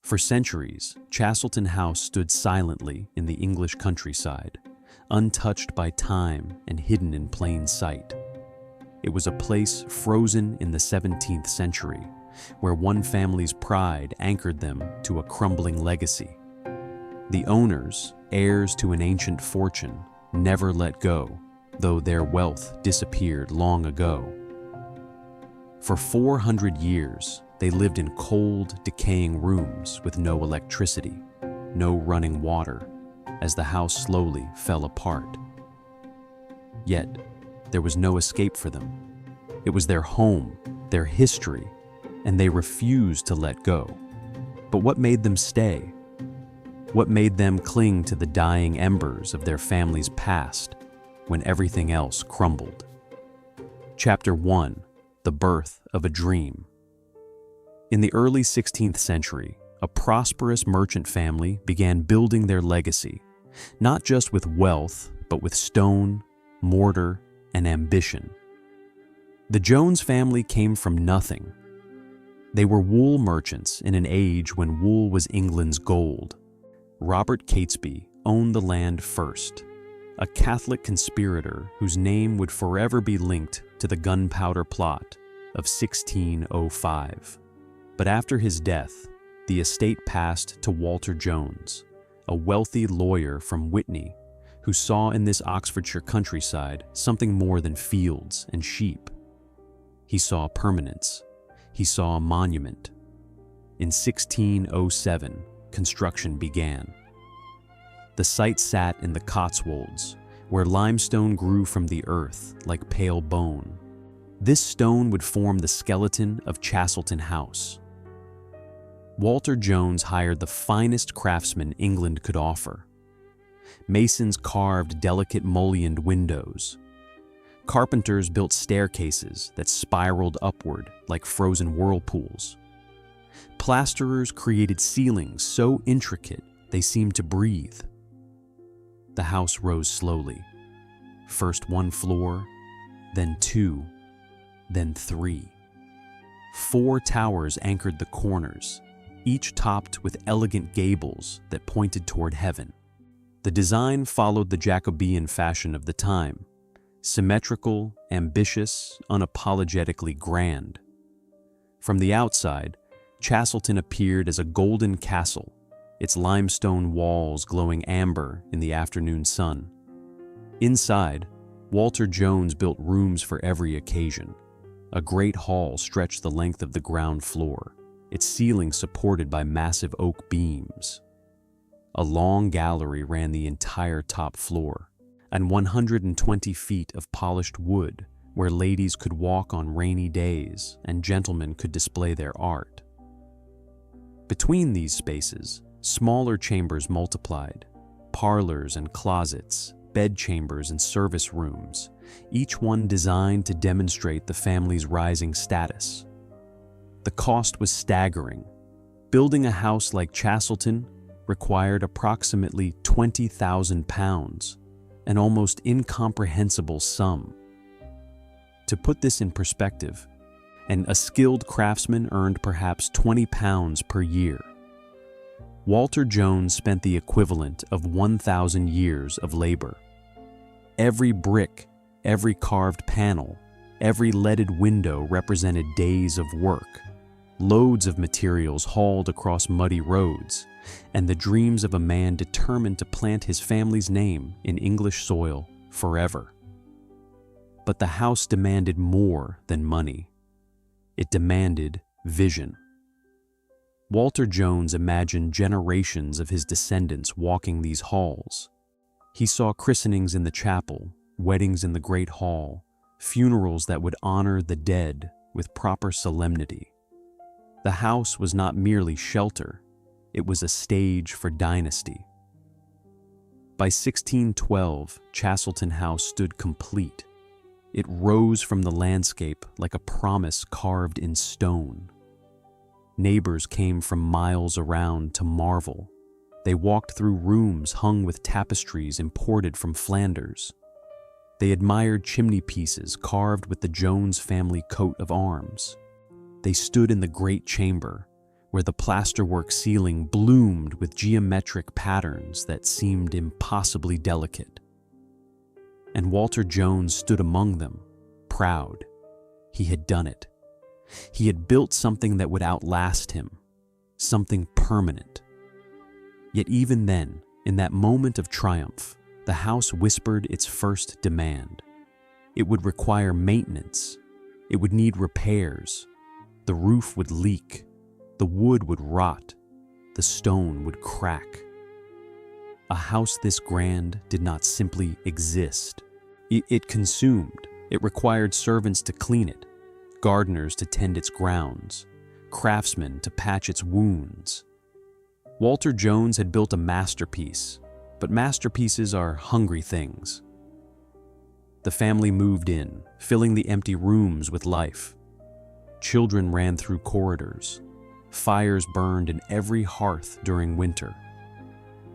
For centuries, Chastleton House stood silently in the English countryside, untouched by time and hidden in plain sight. It was a place frozen in the 17th century, where one family's pride anchored them to a crumbling legacy. The owners, heirs to an ancient fortune, never let go, though their wealth disappeared long ago. For 400 years, they lived in cold, decaying rooms with no electricity, no running water, as the house slowly fell apart. Yet, there was no escape for them. It was their home, their history, and they refused to let go. But what made them stay? What made them cling to the dying embers of their family's past when everything else crumbled? Chapter 1: The Birth of a Dream. In the early 16th century, a prosperous merchant family began building their legacy, not just with wealth, but with stone, mortar, and ambition. The Jones family came from nothing. They were wool merchants in an age when wool was England's gold. Robert Catesby owned the land first, a Catholic conspirator whose name would forever be linked to the Gunpowder Plot of 1605. But after his death, the estate passed to Walter Jones, a wealthy lawyer from Witney, who saw in this Oxfordshire countryside something more than fields and sheep. He saw permanence. He saw a monument. In 1607, construction began. The site sat in the Cotswolds, where limestone grew from the earth like pale bone. This stone would form the skeleton of Chastleton House. Walter Jones hired the finest craftsmen England could offer. Masons carved delicate mullioned windows. Carpenters built staircases that spiraled upward like frozen whirlpools. Plasterers created ceilings so intricate they seemed to breathe. The house rose slowly. First one floor, then two, then three. 4 towers anchored the corners, each topped with elegant gables that pointed toward heaven. The design followed the Jacobean fashion of the time, symmetrical, ambitious, unapologetically grand. From the outside, Chastleton appeared as a golden castle, its limestone walls glowing amber in the afternoon sun. Inside, Walter Jones built rooms for every occasion. A great hall stretched the length of the ground floor, its ceiling supported by massive oak beams. A long gallery ran the entire top floor, and 120 feet of polished wood where ladies could walk on rainy days and gentlemen could display their art. Between these spaces, smaller chambers multiplied, parlors and closets, bedchambers and service rooms, each one designed to demonstrate the family's rising status. The cost was staggering. Building a house like Chastleton required approximately £20,000, an almost incomprehensible sum. To put this in perspective, a skilled craftsman earned perhaps £20 per year. Walter Jones spent the equivalent of 1,000 years of labor. Every brick, every carved panel, every leaded window represented days of work, loads of materials hauled across muddy roads, and the dreams of a man determined to plant his family's name in English soil forever. But the house demanded more than money. It demanded vision. Walter Jones imagined generations of his descendants walking these halls. He saw christenings in the chapel, weddings in the great hall, funerals that would honor the dead with proper solemnity. The house was not merely shelter, it was a stage for dynasty. By 1612, Chastleton House stood complete. It rose from the landscape like a promise carved in stone. Neighbors came from miles around to marvel. They walked through rooms hung with tapestries imported from Flanders. They admired chimney pieces carved with the Jones family coat of arms. They stood in the great chamber, where the plasterwork ceiling bloomed with geometric patterns that seemed impossibly delicate. And Walter Jones stood among them, proud. He had done it. He had built something that would outlast him, something permanent. Yet even then, in that moment of triumph, the house whispered its first demand. It would require maintenance. It would need repairs. The roof would leak. The wood would rot. The stone would crack. A house this grand did not simply exist. It consumed. It required servants to clean it, gardeners to tend its grounds, craftsmen to patch its wounds. Walter Jones had built a masterpiece, but masterpieces are hungry things. The family moved in, filling the empty rooms with life. Children ran through corridors. Fires burned in every hearth during winter.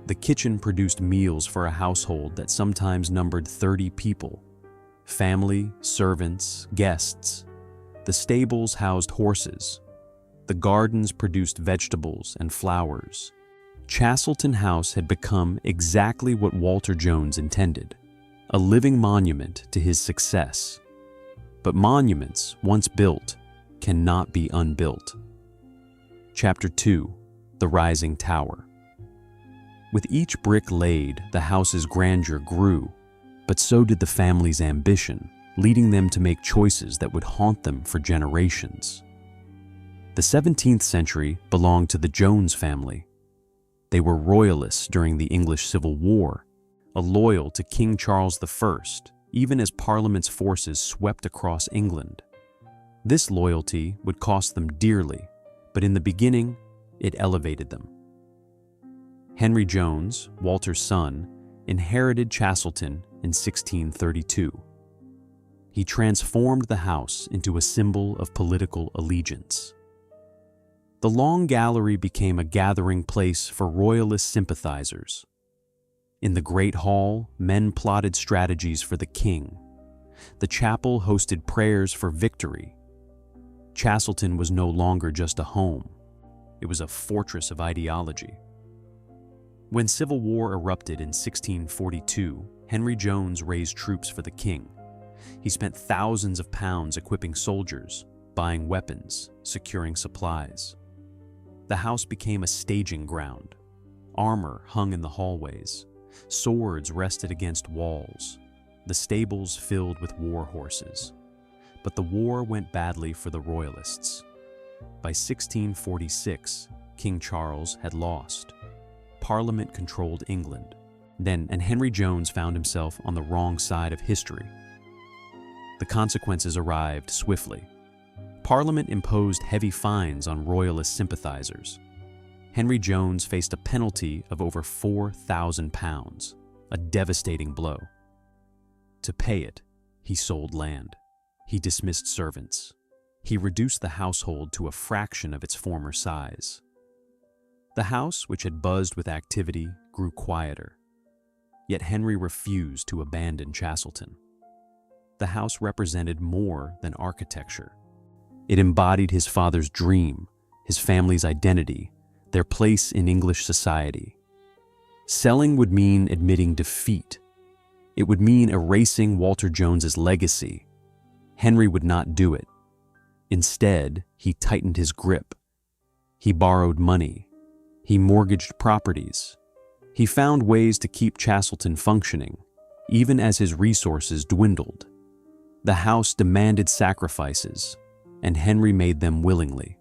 The kitchen produced meals for a household that sometimes numbered 30 people. Family, servants, guests. The stables housed horses. The gardens produced vegetables and flowers. Chastleton House had become exactly what Walter Jones intended, a living monument to his success. But monuments, once built, cannot be unbuilt. Chapter 2: The Rising Tower. With each brick laid, the house's grandeur grew, but so did the family's ambition, leading them to make choices that would haunt them for generations. The 17th century belonged to the Jones family. They were royalists during the English Civil War, loyal to King Charles I, even as Parliament's forces swept across England. This loyalty would cost them dearly, but in the beginning, it elevated them. Henry Jones, Walter's son, inherited Chastleton in 1632. He transformed the house into a symbol of political allegiance. The Long Gallery became a gathering place for royalist sympathizers. In the Great Hall, men plotted strategies for the king. The chapel hosted prayers for victory. Chastleton was no longer just a home. It was a fortress of ideology. When civil war erupted in 1642, Henry Jones raised troops for the king. He spent thousands of pounds equipping soldiers, buying weapons, securing supplies. The house became a staging ground. Armor hung in the hallways. Swords rested against walls. The stables filled with war horses. But the war went badly for the royalists. By 1646, King Charles had lost. Parliament controlled England. And Henry Jones found himself on the wrong side of history. The consequences arrived swiftly. Parliament imposed heavy fines on royalist sympathizers. Henry Jones faced a penalty of over £4,000, a devastating blow. To pay it, he sold land. He dismissed servants. He reduced the household to a fraction of its former size. The house, which had buzzed with activity, grew quieter. Yet Henry refused to abandon Chastleton. The house represented more than architecture. It embodied his father's dream, his family's identity, their place in English society. Selling would mean admitting defeat. It would mean erasing Walter Jones's legacy. Henry would not do it. Instead, he tightened his grip. He borrowed money. He mortgaged properties. He found ways to keep Chastleton functioning, even as his resources dwindled. The house demanded sacrifices, and Henry made them willingly.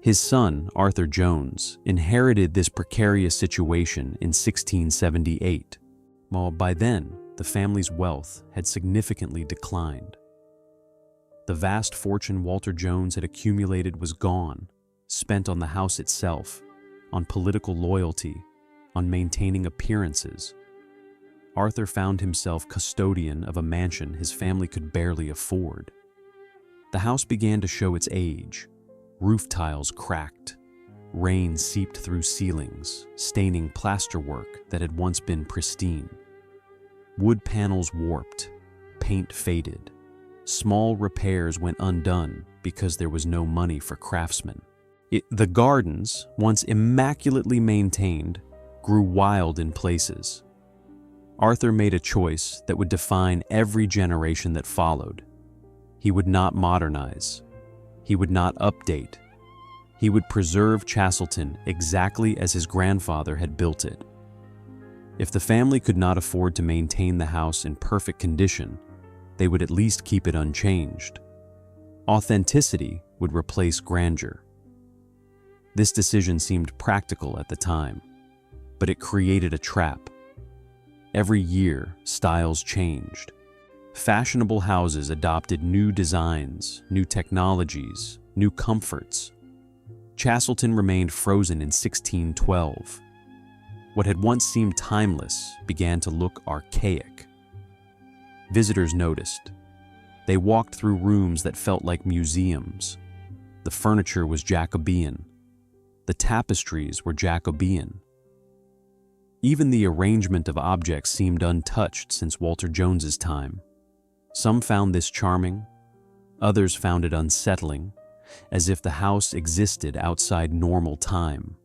His son, Arthur Jones, inherited this precarious situation in 1678, while by then the family's wealth had significantly declined. The vast fortune Walter Jones had accumulated was gone, spent on the house itself, on political loyalty, on maintaining appearances. Arthur found himself custodian of a mansion his family could barely afford. The house began to show its age. Roof tiles cracked. Rain seeped through ceilings, staining plasterwork that had once been pristine. Wood panels warped. Paint faded. Small repairs went undone because there was no money for craftsmen. The gardens, once immaculately maintained, grew wild in places. Arthur made a choice that would define every generation that followed. He would not modernize. He would not update. He would preserve Chastleton exactly as his grandfather had built it. If the family could not afford to maintain the house in perfect condition, they would at least keep it unchanged. Authenticity would replace grandeur. This decision seemed practical at the time, but it created a trap. Every year, styles changed. Fashionable houses adopted new designs, new technologies, new comforts. Chastleton remained frozen in 1612. What had once seemed timeless began to look archaic. Visitors noticed. They walked through rooms that felt like museums. The furniture was Jacobean. The tapestries were Jacobean. Even the arrangement of objects seemed untouched since Walter Jones's time. Some found this charming, others found it unsettling, as if the house existed outside normal time.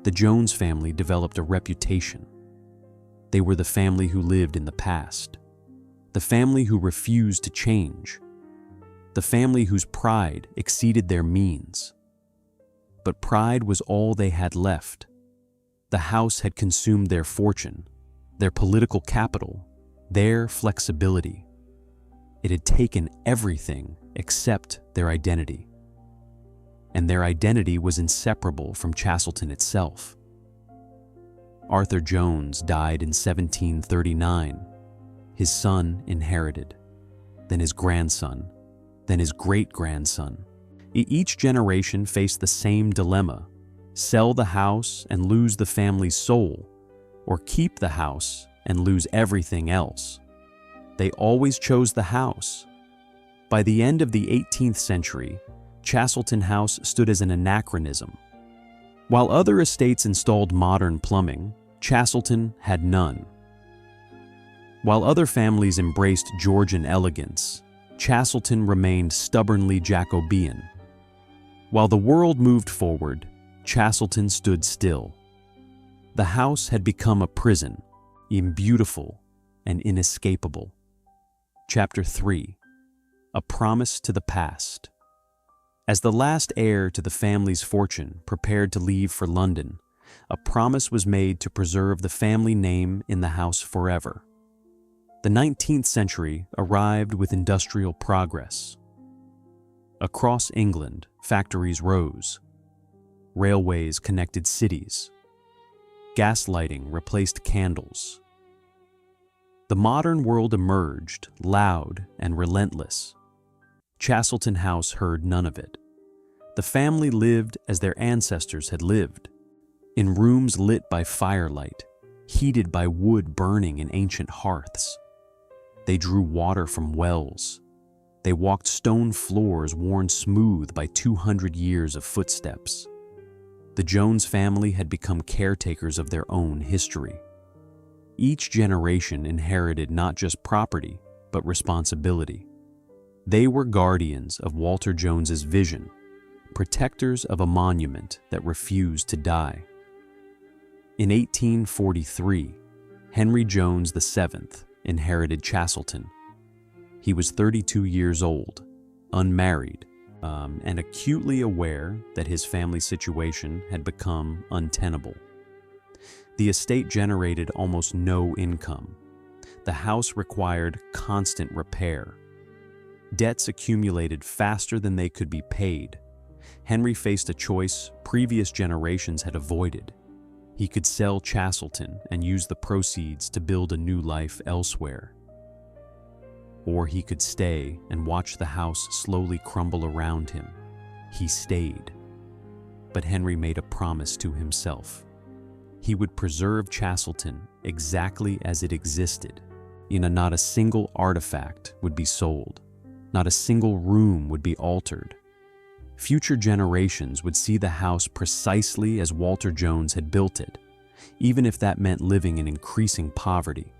The Jones family developed a reputation. They were the family who lived in the past, the family who refused to change, the family whose pride exceeded their means. But pride was all they had left. The house had consumed their fortune, their political capital, their flexibility. It had taken everything except their identity. And their identity was inseparable from Chastleton itself. Arthur Jones died in 1739. His son inherited, then his grandson, then his great-grandson. Each generation faced the same dilemma: sell the house and lose the family's soul, or keep the house and lose everything else. They always chose the house. By the end of the 18th century, Chastleton House stood as an anachronism. While other estates installed modern plumbing, Chastleton had none. While other families embraced Georgian elegance, Chastleton remained stubbornly Jacobean. While the world moved forward, Chastleton stood still. The house had become a prison, imbeautiful and inescapable. Chapter 3: A Promise to the Past. As the last heir to the family's fortune prepared to leave for London, a promise was made to preserve the family name in the house forever. The 19th century arrived with industrial progress. Across England, factories rose. Railways connected cities. Gaslighting replaced candles. The modern world emerged, loud and relentless. Chastleton House heard none of it. The family lived as their ancestors had lived, in rooms lit by firelight, heated by wood burning in ancient hearths. They drew water from wells. They walked stone floors worn smooth by 200 years of footsteps. The Jones family had become caretakers of their own history. Each generation inherited not just property, but responsibility. They were guardians of Walter Jones's vision, protectors of a monument that refused to die. In 1843, Henry Jones VII inherited Chastleton. He was 32 years old, unmarried, and acutely aware that his family situation had become untenable. The estate generated almost no income. The house required constant repair. Debts accumulated faster than they could be paid. Henry faced a choice previous generations had avoided. He could sell Chastleton and use the proceeds to build a new life elsewhere. Or he could stay and watch the house slowly crumble around him. He stayed. But Henry made a promise to himself. He would preserve Chastleton exactly as it existed. Not a single artifact would be sold. Not a single room would be altered. Future generations would see the house precisely as Walter Jones had built it, even if that meant living in increasing poverty.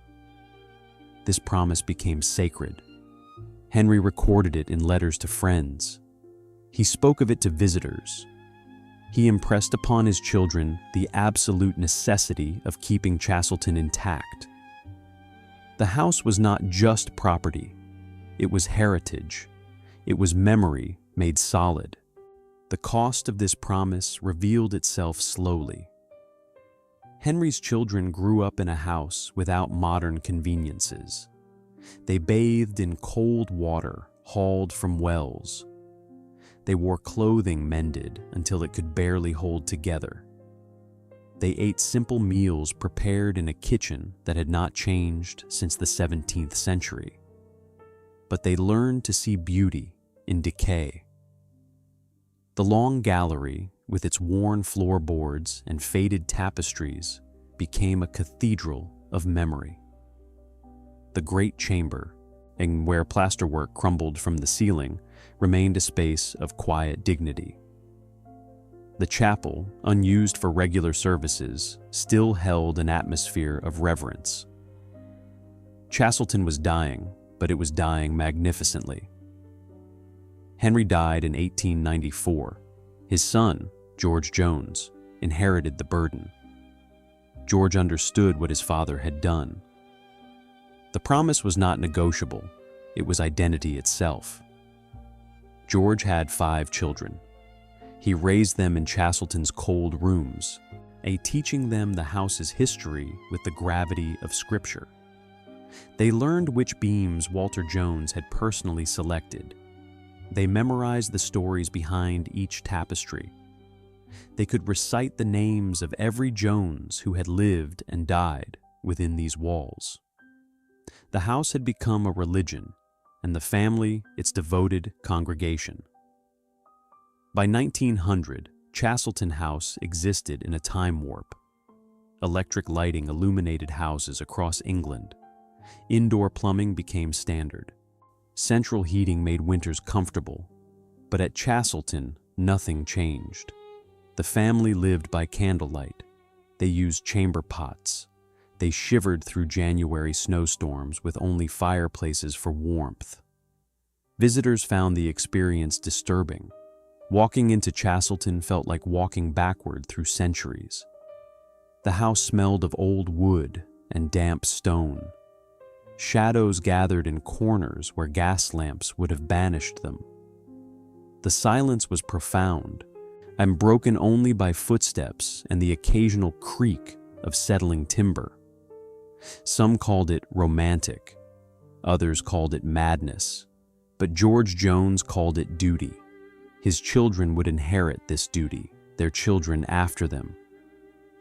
This promise became sacred. Henry recorded it in letters to friends. He spoke of it to visitors. He impressed upon his children the absolute necessity of keeping Chastleton intact. The house was not just property, it was heritage. It was memory made solid. The cost of this promise revealed itself slowly. Henry's children grew up in a house without modern conveniences. They bathed in cold water hauled from wells. They wore clothing mended until it could barely hold together. They ate simple meals prepared in a kitchen that had not changed since the 17th century. But they learned to see beauty in decay. The long gallery, with its worn floorboards and faded tapestries, became a cathedral of memory. The great chamber, and where plasterwork crumbled from the ceiling, remained a space of quiet dignity. The chapel, unused for regular services, still held an atmosphere of reverence. Chastleton was dying, but it was dying magnificently. Henry died in 1894. His son, George Jones, inherited the burden. George understood what his father had done. The promise was not negotiable. It was identity itself. George had 5 children. He raised them in Chastleton's cold rooms, teaching them the house's history with the gravity of Scripture. They learned which beams Walter Jones had personally selected. They memorized the stories behind each tapestry. They could recite the names of every Jones who had lived and died within these walls. The house had become a religion, and the family its devoted congregation. By 1900, Chastleton House existed in a time warp. Electric lighting illuminated houses across England. Indoor plumbing became standard. Central heating made winters comfortable. But at Chastleton, nothing changed. The family lived by candlelight. They used chamber pots. They shivered through January snowstorms with only fireplaces for warmth. Visitors found the experience disturbing. Walking into Chastleton felt like walking backward through centuries. The house smelled of old wood and damp stone. Shadows gathered in corners where gas lamps would have banished them. The silence was profound and broken only by footsteps and the occasional creak of settling timber. Some called it romantic, others called it madness, but George Jones called it duty. His children would inherit this duty, their children after them.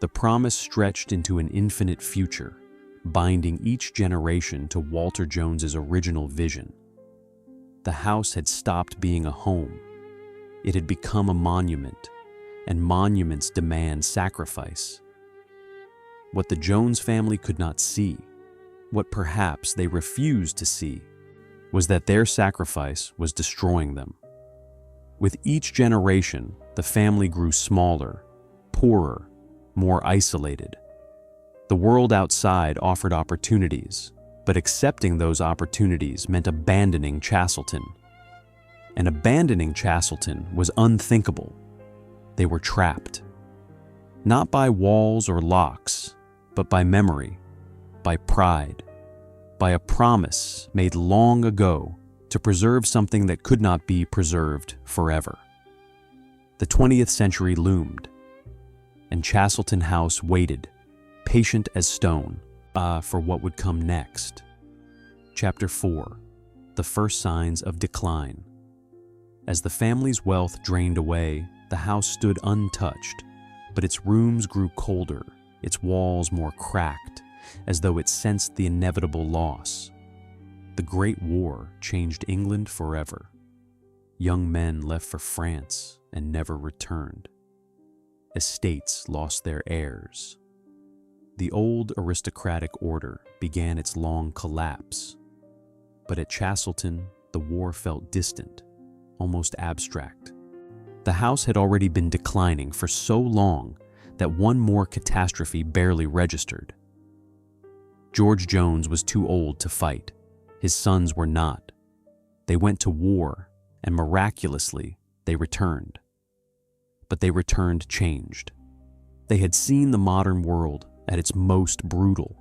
The promise stretched into an infinite future, binding each generation to Walter Jones's original vision. The house had stopped being a home. It had become a monument, and monuments demand sacrifice. What the Jones family could not see, what perhaps they refused to see, was that their sacrifice was destroying them. With each generation, the family grew smaller, poorer, more isolated. The world outside offered opportunities, but accepting those opportunities meant abandoning Chastleton. And abandoning Chastleton was unthinkable. They were trapped. Not by walls or locks, but by memory, by pride, by a promise made long ago to preserve something that could not be preserved forever. The 20th century loomed, and Chastleton House waited, patient as stone, for what would come next. Chapter 4: The First Signs of Decline. As the family's wealth drained away, the house stood untouched, but its rooms grew colder, its walls more cracked, as though it sensed the inevitable loss. The Great War changed England forever. Young men left for France and never returned. Estates lost their heirs. The old aristocratic order began its long collapse. But at Chastleton, the war felt distant, almost abstract. The house had already been declining for so long that one more catastrophe barely registered. George Jones was too old to fight. His sons were not. They went to war, and miraculously, they returned. but they returned changed. They had seen the modern world at its most brutal.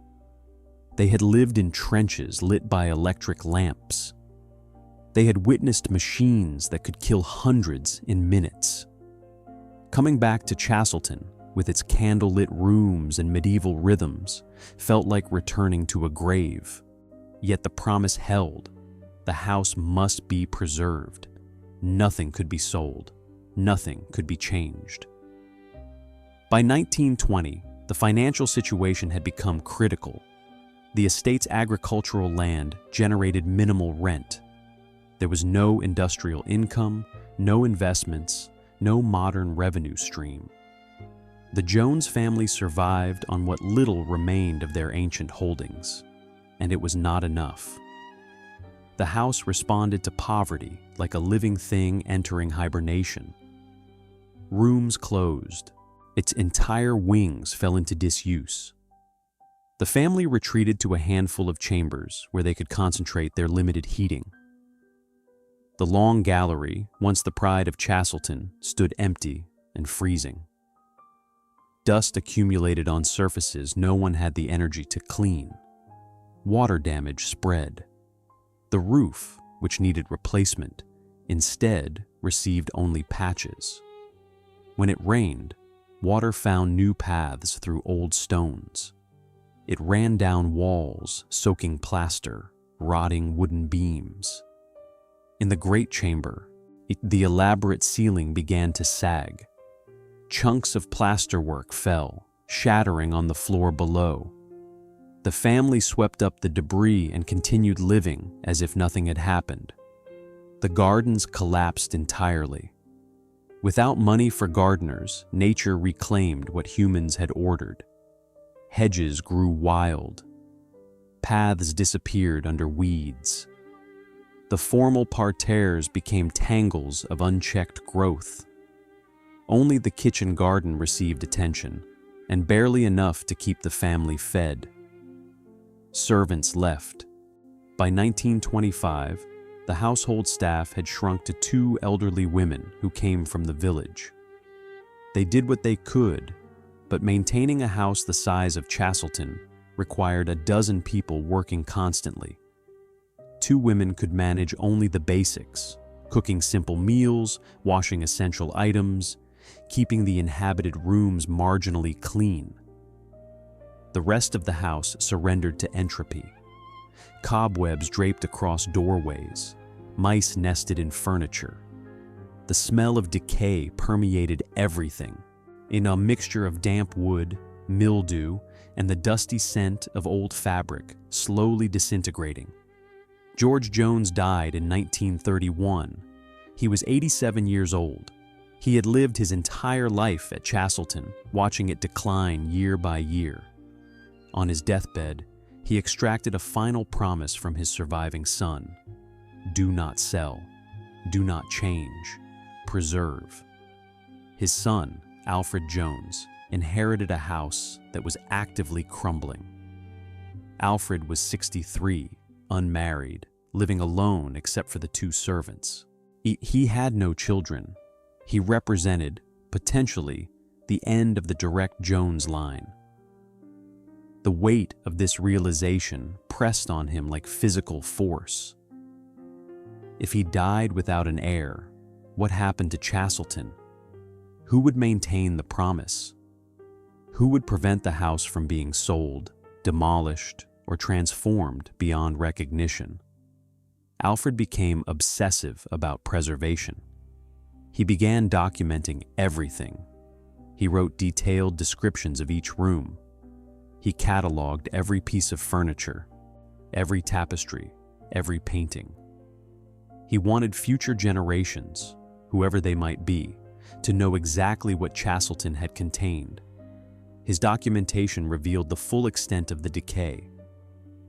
They had lived in trenches lit by electric lamps. They had witnessed machines that could kill hundreds in minutes. Coming back to Chastleton, with its candlelit rooms and medieval rhythms, felt like returning to a grave. Yet the promise held. The house must be preserved. Nothing could be sold. Nothing could be changed. By 1920, the financial situation had become critical. The estate's agricultural land generated minimal rent. There was no industrial income, no investments, no modern revenue stream. The Jones family survived on what little remained of their ancient holdings, and it was not enough. The house responded to poverty like a living thing entering hibernation. Rooms closed. Its entire wings fell into disuse. The family retreated to a handful of chambers where they could concentrate their limited heating. The long gallery, once the pride of Chastleton, stood empty and freezing. Dust accumulated on surfaces no one had the energy to clean. Water damage spread. The roof, which needed replacement, instead received only patches. When it rained, water found new paths through old stones. It ran down walls, soaking plaster, rotting wooden beams. In the great chamber, the elaborate ceiling began to sag. Chunks of plasterwork fell, shattering on the floor below. The family swept up the debris and continued living as if nothing had happened. The gardens collapsed entirely. Without money for gardeners, nature reclaimed what humans had ordered. Hedges grew wild. Paths disappeared under weeds. The formal parterres became tangles of unchecked growth. Only the kitchen garden received attention, and barely enough to keep the family fed. Servants left. By 1925, the household staff had shrunk to 2 elderly women who came from the village. They did what they could, but maintaining a house the size of Chastleton required a dozen people working constantly. 2 women could manage only the basics, cooking simple meals, washing essential items, keeping the inhabited rooms marginally clean. The rest of the house surrendered to entropy. Cobwebs draped across doorways, mice nested in furniture. The smell of decay permeated everything, in a mixture of damp wood, mildew, and the dusty scent of old fabric slowly disintegrating. George Jones died in 1931. He was 87 years old. He had lived his entire life at Chastleton, watching it decline year by year. On his deathbed, he extracted a final promise from his surviving son. Do not sell. Do not change. Preserve. His son, Alfred Jones, inherited a house that was actively crumbling. Alfred was 63, unmarried, living alone except for the 2 servants. He had no children. He represented, potentially, the end of the direct Jones line. The weight of this realization pressed on him like physical force. If he died without an heir, what happened to Chastleton? Who would maintain the promise? Who would prevent the house from being sold, demolished, or transformed beyond recognition? Alfred became obsessive about preservation. He began documenting everything. He wrote detailed descriptions of each room. He cataloged every piece of furniture, every tapestry, every painting. He wanted future generations, whoever they might be, to know exactly what Chastleton had contained. His documentation revealed the full extent of the decay.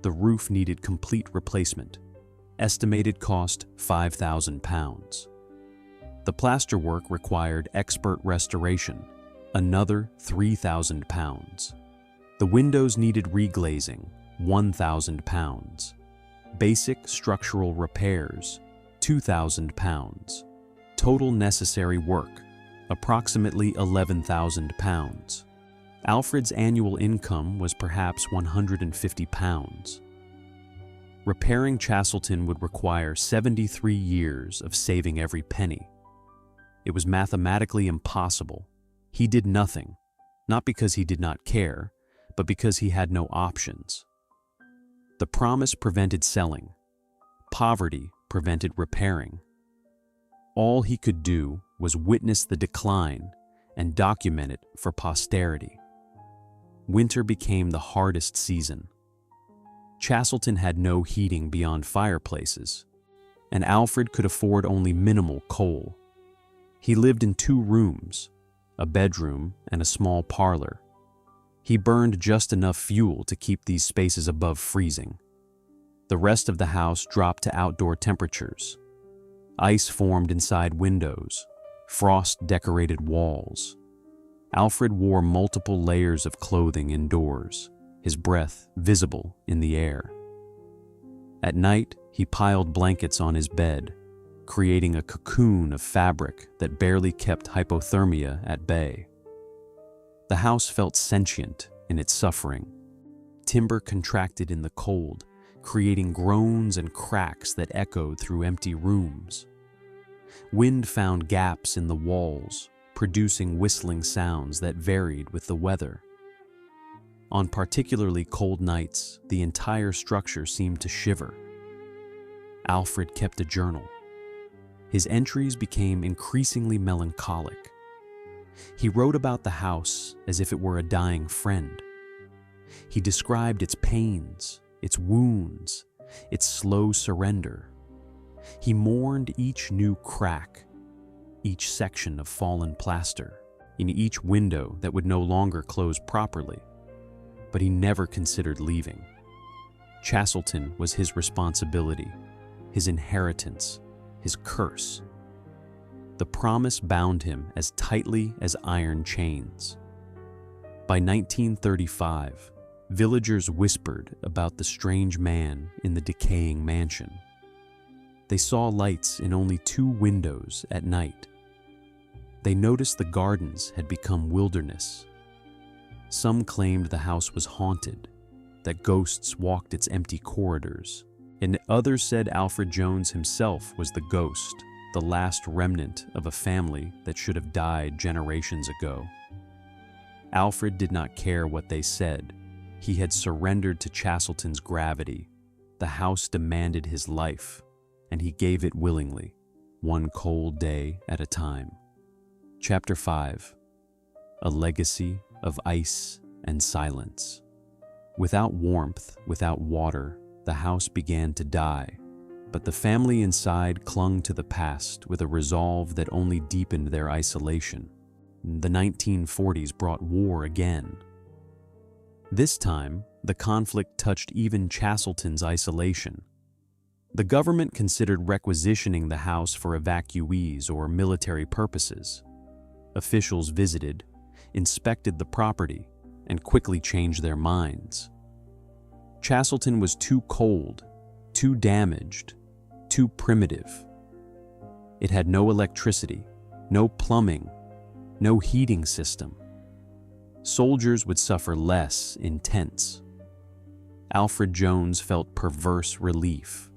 The roof needed complete replacement. Estimated cost £5,000. The plasterwork required expert restoration, another £3,000. The windows needed reglazing, £1,000. Basic structural repairs, £2,000. Total necessary work, approximately £11,000. Alfred's annual income was perhaps £150. Repairing Chastleton would require 73 years of saving every penny. It was mathematically impossible. He did nothing, not because he did not care, but because he had no options. The promise prevented selling. Poverty prevented repairing. All he could do was witness the decline and document it for posterity. Winter became the hardest season. Chastleton had no heating beyond fireplaces, and Alfred could afford only minimal coal. He lived in 2 rooms, a bedroom and a small parlor. He burned just enough fuel to keep these spaces above freezing. The rest of the house dropped to outdoor temperatures. Ice formed inside windows, frost-decorated walls. Alfred wore multiple layers of clothing indoors, his breath visible in the air. At night, he piled blankets on his bed, creating a cocoon of fabric that barely kept hypothermia at bay. The house felt sentient in its suffering. Timber contracted in the cold, creating groans and cracks that echoed through empty rooms. Wind found gaps in the walls, producing whistling sounds that varied with the weather. On particularly cold nights, the entire structure seemed to shiver. Alfred kept a journal. His entries became increasingly melancholic. He wrote about the house as if it were a dying friend. He described its pains, its wounds, its slow surrender. He mourned each new crack, each section of fallen plaster, in each window that would no longer close properly. But he never considered leaving. Chastleton was his responsibility, his inheritance, his curse. The promise bound him as tightly as iron chains. By 1935, villagers whispered about the strange man in the decaying mansion. They saw lights in only 2 windows at night. They noticed the gardens had become wilderness. Some claimed the house was haunted, that ghosts walked its empty corridors, and others said Alfred Jones himself was the ghost, the last remnant of a family that should have died generations ago. Alfred did not care what they said. He had surrendered to Chastleton's gravity. The house demanded his life, and he gave it willingly, one cold day at a time. Chapter 5. A Legacy of Ice and Silence. Without warmth, without water, the house began to die, but the family inside clung to the past with a resolve that only deepened their isolation. The 1940s brought war again. This time, the conflict touched even Chastleton's isolation. The government considered requisitioning the house for evacuees or military purposes. Officials visited, inspected the property, and quickly changed their minds. Chastleton was too cold, too damaged, too primitive. It had no electricity, no plumbing, no heating system. Soldiers would suffer less in tents. Alfred Jones felt perverse relief.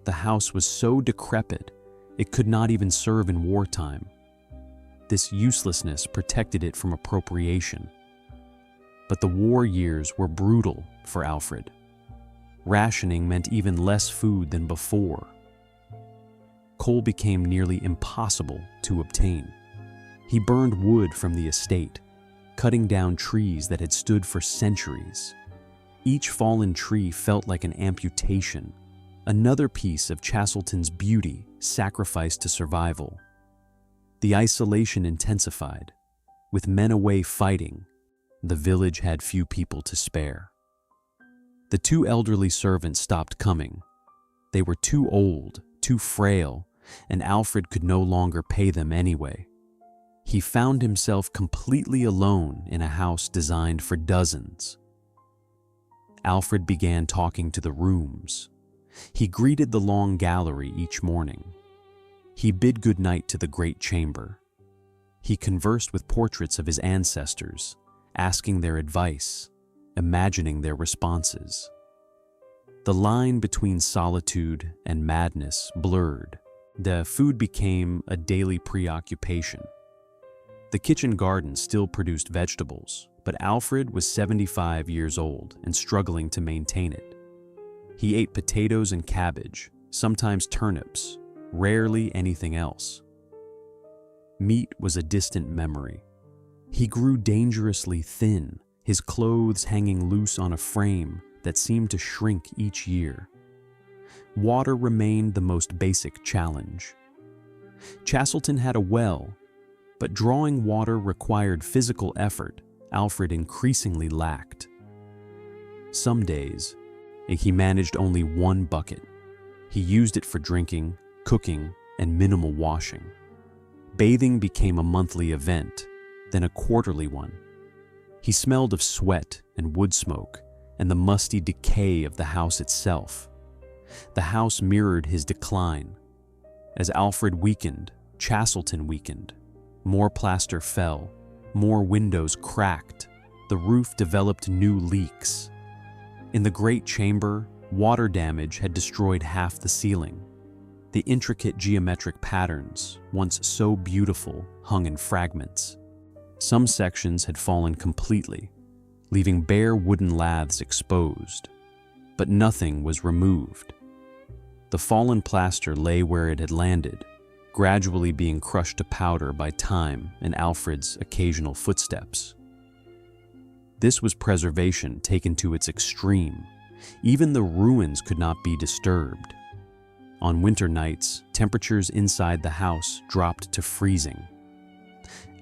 The house was so decrepit, it could not even serve in wartime. This uselessness protected it from appropriation. But the war years were brutal for Alfred. Rationing meant even less food than before. Coal became nearly impossible to obtain. He burned wood from the estate, cutting down trees that had stood for centuries. Each fallen tree felt like an amputation, another piece of Chastleton's beauty sacrificed to survival. The isolation intensified. With men away fighting, the village had few people to spare. The 2 elderly servants stopped coming. They were too old, too frail, and Alfred could no longer pay them anyway. He found himself completely alone in a house designed for dozens. Alfred began talking to the rooms. He greeted the long gallery each morning. He bid goodnight to the great chamber. He conversed with portraits of his ancestors, asking their advice, imagining their responses. The line between solitude and madness blurred. The food became a daily preoccupation. The kitchen garden still produced vegetables, but Alfred was 75 years old and struggling to maintain it. He ate potatoes and cabbage, sometimes turnips, rarely anything else. Meat was a distant memory. He grew dangerously thin, his clothes hanging loose on a frame that seemed to shrink each year. Water remained the most basic challenge. Chastleton had a well, but drawing water required physical effort Alfred increasingly lacked. Some days, he managed only one bucket. He used it for drinking, cooking, and minimal washing. Bathing became a monthly event, then a quarterly one. He smelled of sweat and wood smoke and the musty decay of the house itself. The house mirrored his decline. As Alfred weakened, Chastleton weakened. More plaster fell, more windows cracked, the roof developed new leaks. In the great chamber, water damage had destroyed half the ceiling. The intricate geometric patterns, once so beautiful, hung in fragments. Some sections had fallen completely, leaving bare wooden laths exposed, but nothing was removed. The fallen plaster lay where it had landed, gradually being crushed to powder by time and Alfred's occasional footsteps. This was preservation taken to its extreme. Even the ruins could not be disturbed. On winter nights, temperatures inside the house dropped to freezing.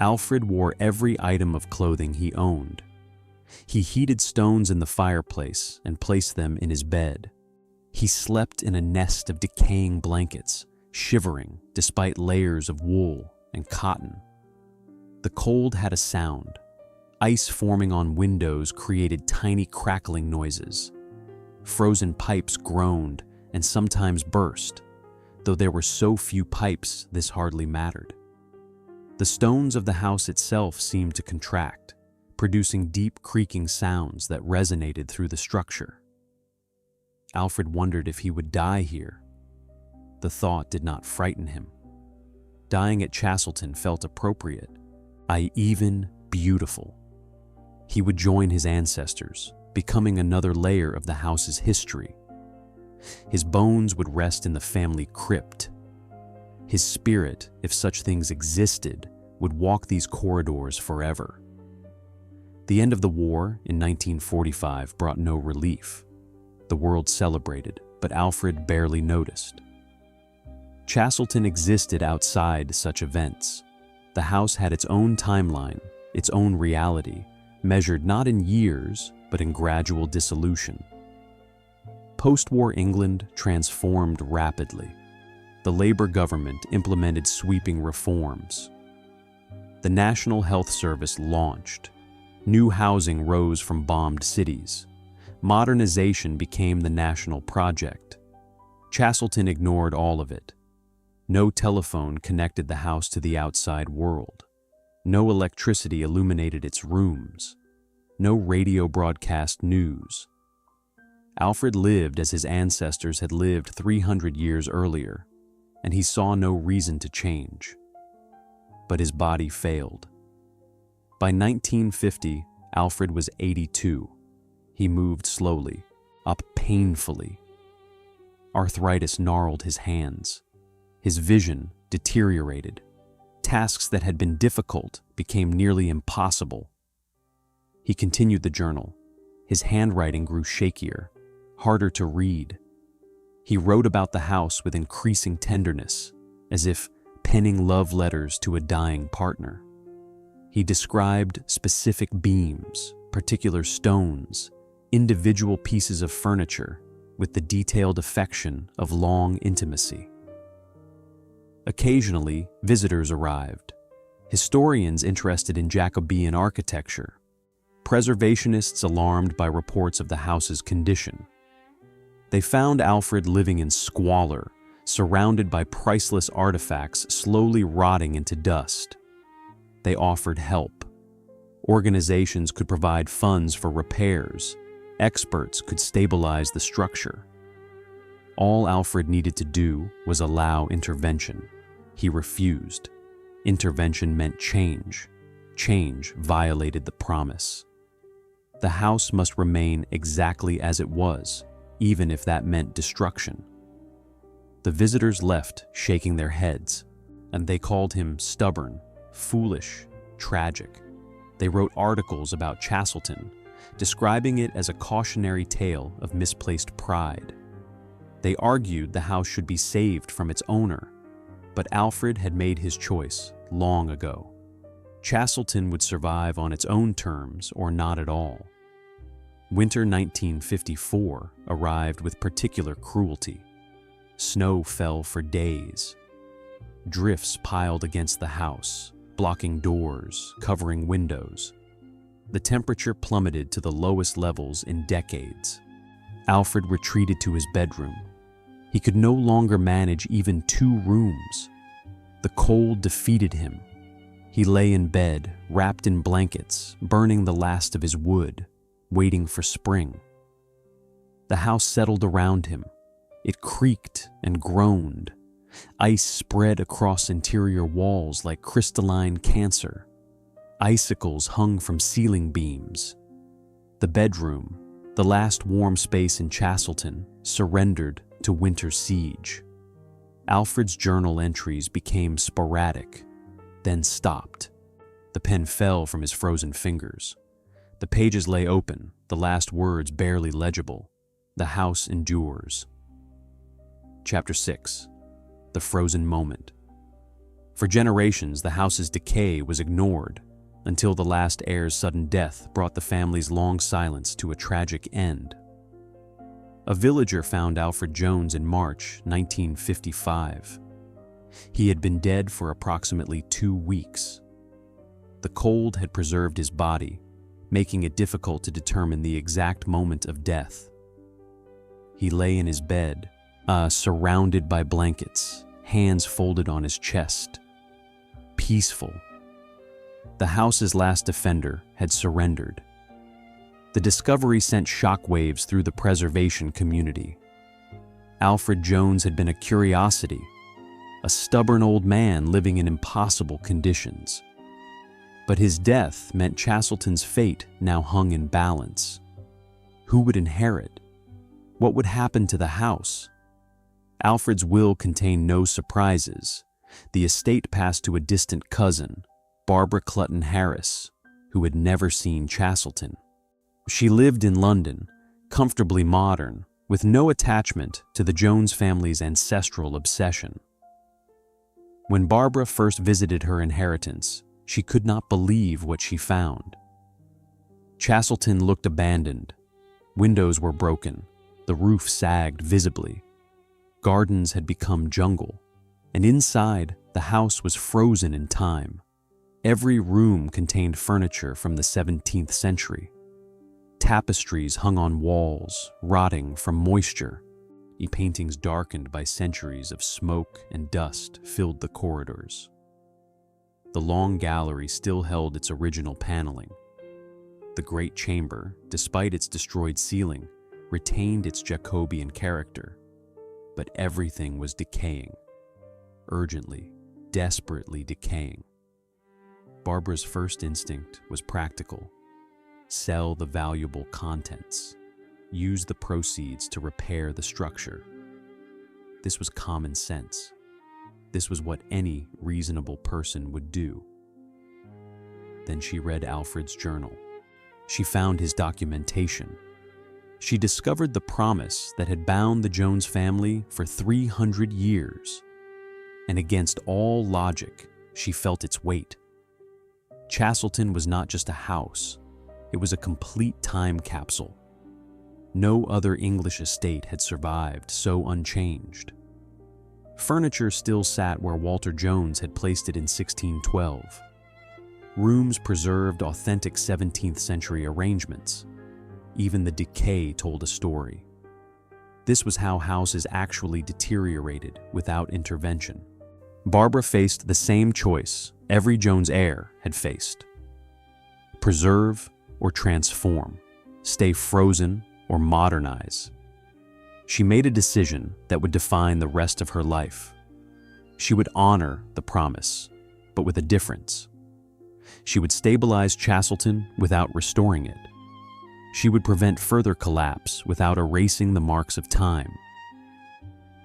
Alfred wore every item of clothing he owned. He heated stones in the fireplace and placed them in his bed. He slept in a nest of decaying blankets, shivering despite layers of wool and cotton. The cold had a sound. Ice forming on windows created tiny crackling noises. Frozen pipes groaned and sometimes burst, though there were so few pipes this hardly mattered. The stones of the house itself seemed to contract, producing deep creaking sounds that resonated through the structure. Alfred wondered if he would die here. The thought did not frighten him. Dying at Chastleton felt appropriate, even beautiful. He would join his ancestors, becoming another layer of the house's history. His bones would rest in the family crypt. His spirit, if such things existed, would walk these corridors forever. The end of the war in 1945 brought no relief. The world celebrated, but Alfred barely noticed. Chastleton existed outside such events. The house had its own timeline, its own reality, measured not in years, but in gradual dissolution. Post-war England transformed rapidly. The Labour government implemented sweeping reforms. The National Health Service launched. New housing rose from bombed cities. Modernization became the national project. Chastleton ignored all of it. No telephone connected the house to the outside world. No electricity illuminated its rooms. No radio broadcast news. Alfred lived as his ancestors had lived 300 years earlier, and he saw no reason to change. But his body failed. By 1950, Alfred was 82. He moved slowly, up painfully. Arthritis gnarled his hands. His vision deteriorated. Tasks that had been difficult became nearly impossible. He continued the journal. His handwriting grew shakier, harder to read. He wrote about the house with increasing tenderness, as if penning love letters to a dying partner. He described specific beams, particular stones, individual pieces of furniture, with the detailed affection of long intimacy. Occasionally, visitors arrived. Historians interested in Jacobean architecture. Preservationists alarmed by reports of the house's condition. They found Alfred living in squalor, surrounded by priceless artifacts slowly rotting into dust. they offered help. Organizations could provide funds for repairs. Experts could stabilize the structure. All Alfred needed to do was allow intervention. He refused. Intervention meant change. Change violated the promise. The house must remain exactly as it was, even if that meant destruction. The visitors left, shaking their heads, and they called him stubborn, foolish, tragic. They wrote articles about Chastleton, describing it as a cautionary tale of misplaced pride. They argued the house should be saved from its owner, but Alfred had made his choice long ago. Chastleton would survive on its own terms or not at all. Winter 1954 arrived with particular cruelty. Snow fell for days. Drifts piled against the house, blocking doors, covering windows. The temperature plummeted to the lowest levels in decades. Alfred retreated to his bedroom. He could no longer manage even 2 rooms. The cold defeated him. He lay in bed, wrapped in blankets, burning the last of his wood, waiting for spring. The house settled around him. It creaked and groaned. Ice spread across interior walls like crystalline cancer. Icicles hung from ceiling beams. The bedroom, the last warm space in Chastleton, surrendered to winter's siege. Alfred's journal entries became sporadic, then stopped. The pen fell from his frozen fingers. The pages lay open, the last words barely legible. The house endures. Chapter 6. The Frozen Moment. For generations, the house's decay was ignored, until the last heir's sudden death brought the family's long silence to a tragic end. A villager found Alfred Jones in March 1955. He had been dead for approximately 2 weeks. The cold had preserved his body, making it difficult to determine the exact moment of death. He lay in his bed, surrounded by blankets, hands folded on his chest. Peaceful. The house's last defender had surrendered. The discovery sent shockwaves through the preservation community. Alfred Jones had been a curiosity, a stubborn old man living in impossible conditions. But his death meant Chastleton's fate now hung in balance. Who would inherit? What would happen to the house? Alfred's will contained no surprises. The estate passed to a distant cousin, Barbara Clutton Harris, who had never seen Chastleton. She lived in London, comfortably modern, with no attachment to the Jones family's ancestral obsession. When Barbara first visited her inheritance, she could not believe what she found. Chastleton looked abandoned. Windows were broken. The roof sagged visibly. Gardens had become jungle, and inside, the house was frozen in time. Every room contained furniture from the 17th century. Tapestries hung on walls, rotting from moisture. Paintings darkened by centuries of smoke and dust filled the corridors. The long gallery still held its original paneling. The great chamber, despite its destroyed ceiling, retained its Jacobean character. But everything was decaying. Urgently, desperately decaying. Barbara's first instinct was practical. Sell the valuable contents. Use the proceeds to repair the structure. This was common sense. This was what any reasonable person would do. Then she read Alfred's journal. She found his documentation. She discovered the promise that had bound the Jones family for 300 years. And against all logic, she felt its weight. Chastleton was not just a house. It was a complete time capsule. No other English estate had survived so unchanged. Furniture still sat where Walter Jones had placed it in 1612. Rooms preserved authentic 17th century arrangements. Even the decay told a story. This was how houses actually deteriorated without intervention. Barbara faced the same choice every Jones heir had faced. Preserve or transform, stay frozen or modernize. She made a decision that would define the rest of her life. She would honor the promise, but with a difference. She would stabilize Chastleton without restoring it. She would prevent further collapse without erasing the marks of time.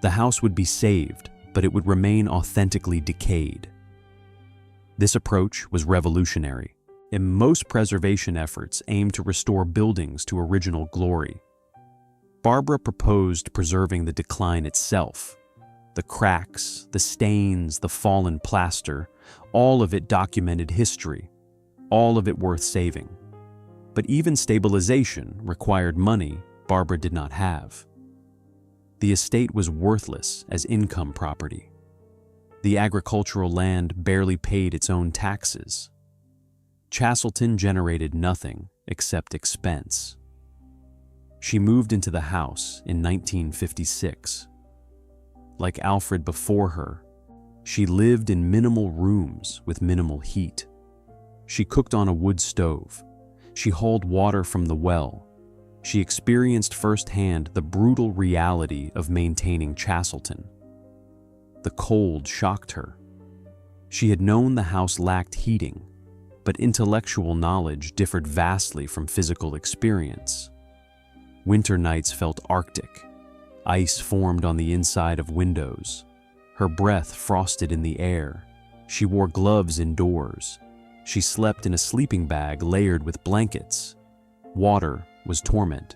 The house would be saved, but it would remain authentically decayed. This approach was revolutionary, and most preservation efforts aimed to restore buildings to original glory. Barbara proposed preserving the decline itself. The cracks, the stains, the fallen plaster, all of it documented history, all of it worth saving. But even stabilization required money Barbara did not have. The estate was worthless as income property. The agricultural land barely paid its own taxes. Chastleton generated nothing except expense. She moved into the house in 1956. Like Alfred before her, she lived in minimal rooms with minimal heat. She cooked on a wood stove. She hauled water from the well. She experienced firsthand the brutal reality of maintaining Chastleton. The cold shocked her. She had known the house lacked heating, but intellectual knowledge differed vastly from physical experience. Winter nights felt arctic. Ice formed on the inside of windows. Her breath frosted in the air. She wore gloves indoors. She slept in a sleeping bag layered with blankets. Water was torment.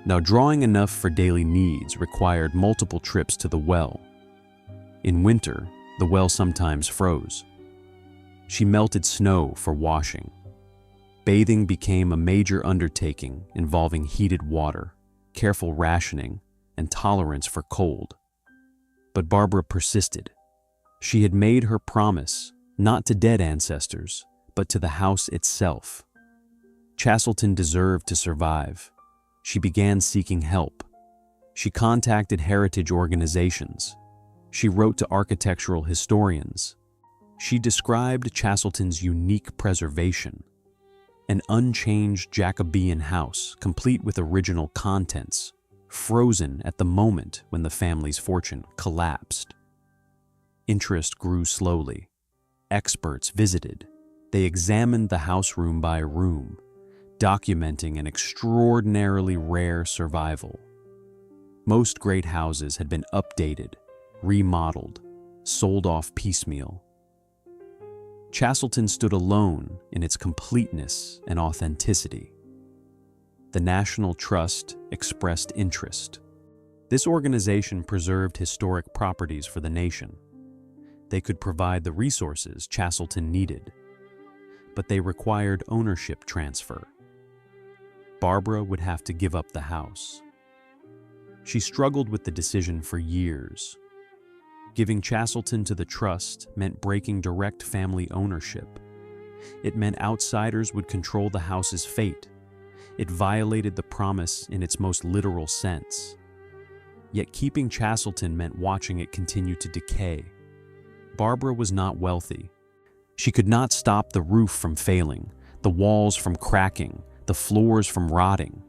Now, drawing enough for daily needs required multiple trips to the well. In winter, the well sometimes froze. She melted snow for washing. Bathing became a major undertaking involving heated water, careful rationing, and tolerance for cold. But Barbara persisted. She had made her promise, not to dead ancestors, but to the house itself. Chastleton deserved to survive. She began seeking help. She contacted heritage organizations. She wrote to architectural historians. She described Chastleton's unique preservation, an unchanged Jacobean house complete with original contents, frozen at the moment when the family's fortune collapsed. Interest grew slowly. Experts visited. They examined the house room by room, documenting an extraordinarily rare survival. Most great houses had been updated, remodeled, sold off piecemeal. Chastleton stood alone in its completeness and authenticity. The National Trust expressed interest. This organization preserved historic properties for the nation. They could provide the resources Chastleton needed, but they required ownership transfer. Barbara would have to give up the house. She struggled with the decision for years. Giving Chastleton to the trust meant breaking direct family ownership. It meant outsiders would control the house's fate. It violated the promise in its most literal sense. Yet keeping Chastleton meant watching it continue to decay. Barbara was not wealthy. She could not stop the roof from failing, the walls from cracking, the floors from rotting.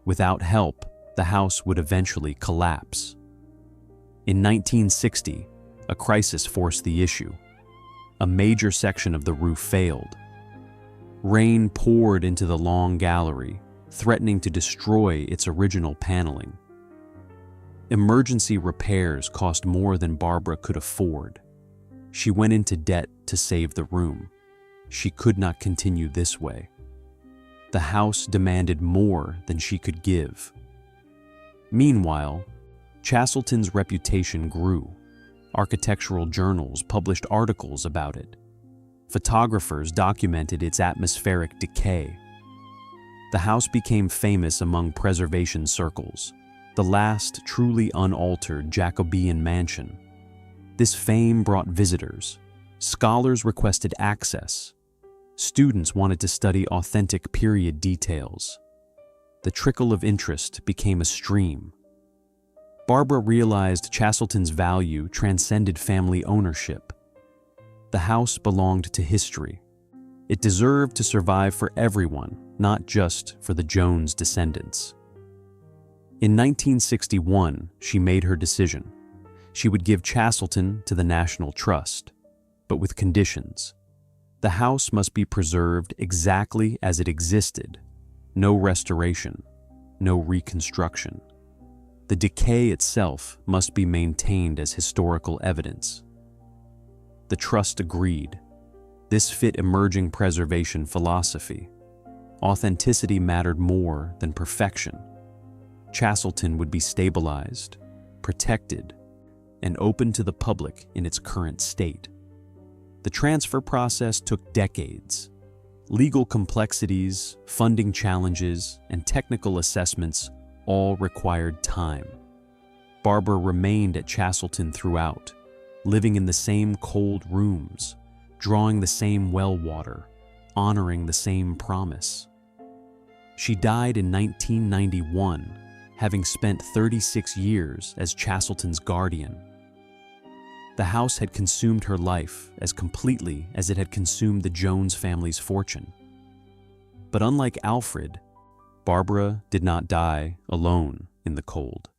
Without help, the house would eventually collapse. In 1960, a crisis forced the issue. A major section of the roof failed. Rain poured into the long gallery, threatening to destroy its original paneling. Emergency repairs cost more than Barbara could afford. She went into debt to save the room. She could not continue this way. The house demanded more than she could give. Meanwhile, Chastleton's reputation grew. Architectural journals published articles about it. Photographers documented its atmospheric decay. The house became famous among preservation circles, the last truly unaltered Jacobean mansion. This fame brought visitors. Scholars requested access. Students wanted to study authentic period details. The trickle of interest became a stream. Barbara realized Chastleton's value transcended family ownership. The house belonged to history. It deserved to survive for everyone, not just for the Jones descendants. In 1961, she made her decision. She would give Chastleton to the National Trust, but with conditions. The house must be preserved exactly as it existed. No restoration, no reconstruction. The decay itself must be maintained as historical evidence. The trust agreed. This fit emerging preservation philosophy. Authenticity mattered more than perfection. Chastleton would be stabilized, protected, and open to the public in its current state. The transfer process took decades. Legal complexities, funding challenges, and technical assessments all required time. Barbara remained at Chastleton throughout, living in the same cold rooms, drawing the same well water, honoring the same promise. She died in 1991, having spent 36 years as Chastleton's guardian. The house had consumed her life as completely as it had consumed the Jones family's fortune. But unlike Alfred, Barbara did not die alone in the cold.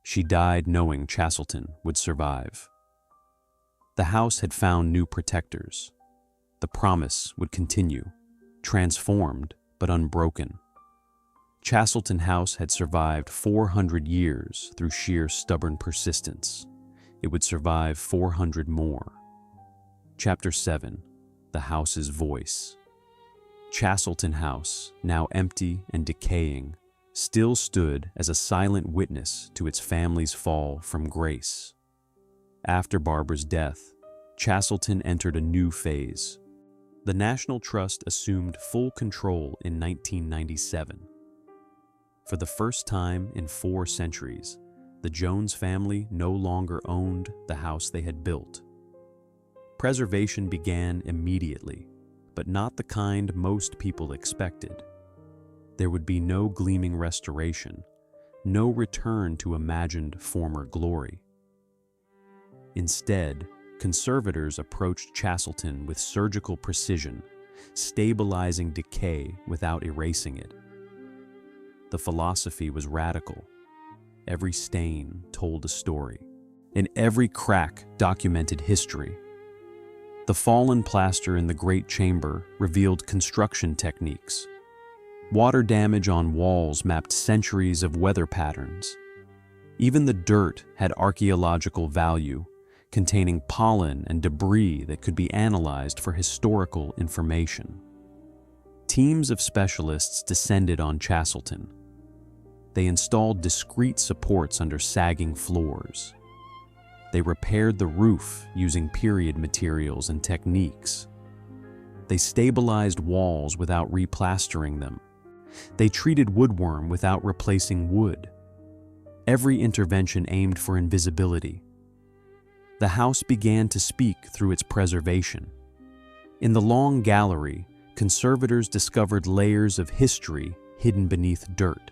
She died knowing Chastleton would survive. The house had found new protectors. The promise would continue, transformed but unbroken. Chastleton House had survived 400 years through sheer stubborn persistence. It would survive 400 more. Chapter 7. The House's Voice. Chastleton House, now empty and decaying, still stood as a silent witness to its family's fall from grace. After Barbara's death, Chastleton entered a new phase. The National Trust assumed full control in 1997. For the first time in 4 centuries, the Jones family no longer owned the house they had built. Preservation began immediately, but not the kind most people expected. There would be no gleaming restoration, no return to imagined former glory. Instead, conservators approached Chastleton with surgical precision, stabilizing decay without erasing it. The philosophy was radical. Every stain told a story, and every crack documented history. The fallen plaster in the Great Chamber revealed construction techniques. Water damage on walls mapped centuries of weather patterns. Even the dirt had archaeological value, containing pollen and debris that could be analyzed for historical information. Teams of specialists descended on Chastleton. They installed discrete supports under sagging floors. They repaired the roof using period materials and techniques. They stabilized walls without replastering them. They treated woodworm without replacing wood. Every intervention aimed for invisibility. The house began to speak through its preservation. In the long gallery, conservators discovered layers of history hidden beneath dirt.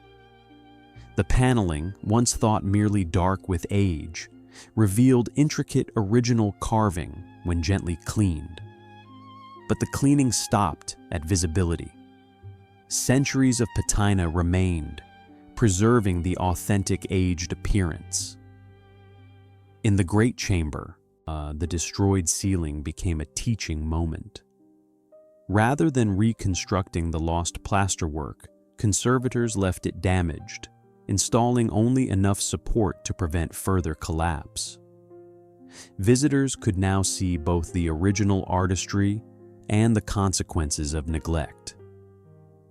The paneling, once thought merely dark with age, revealed intricate original carving when gently cleaned. But the cleaning stopped at visibility. Centuries of patina remained, preserving the authentic aged appearance. In the Great Chamber, the destroyed ceiling became a teaching moment. Rather than reconstructing the lost plasterwork, conservators left it damaged, installing only enough support to prevent further collapse. Visitors could now see both the original artistry and the consequences of neglect.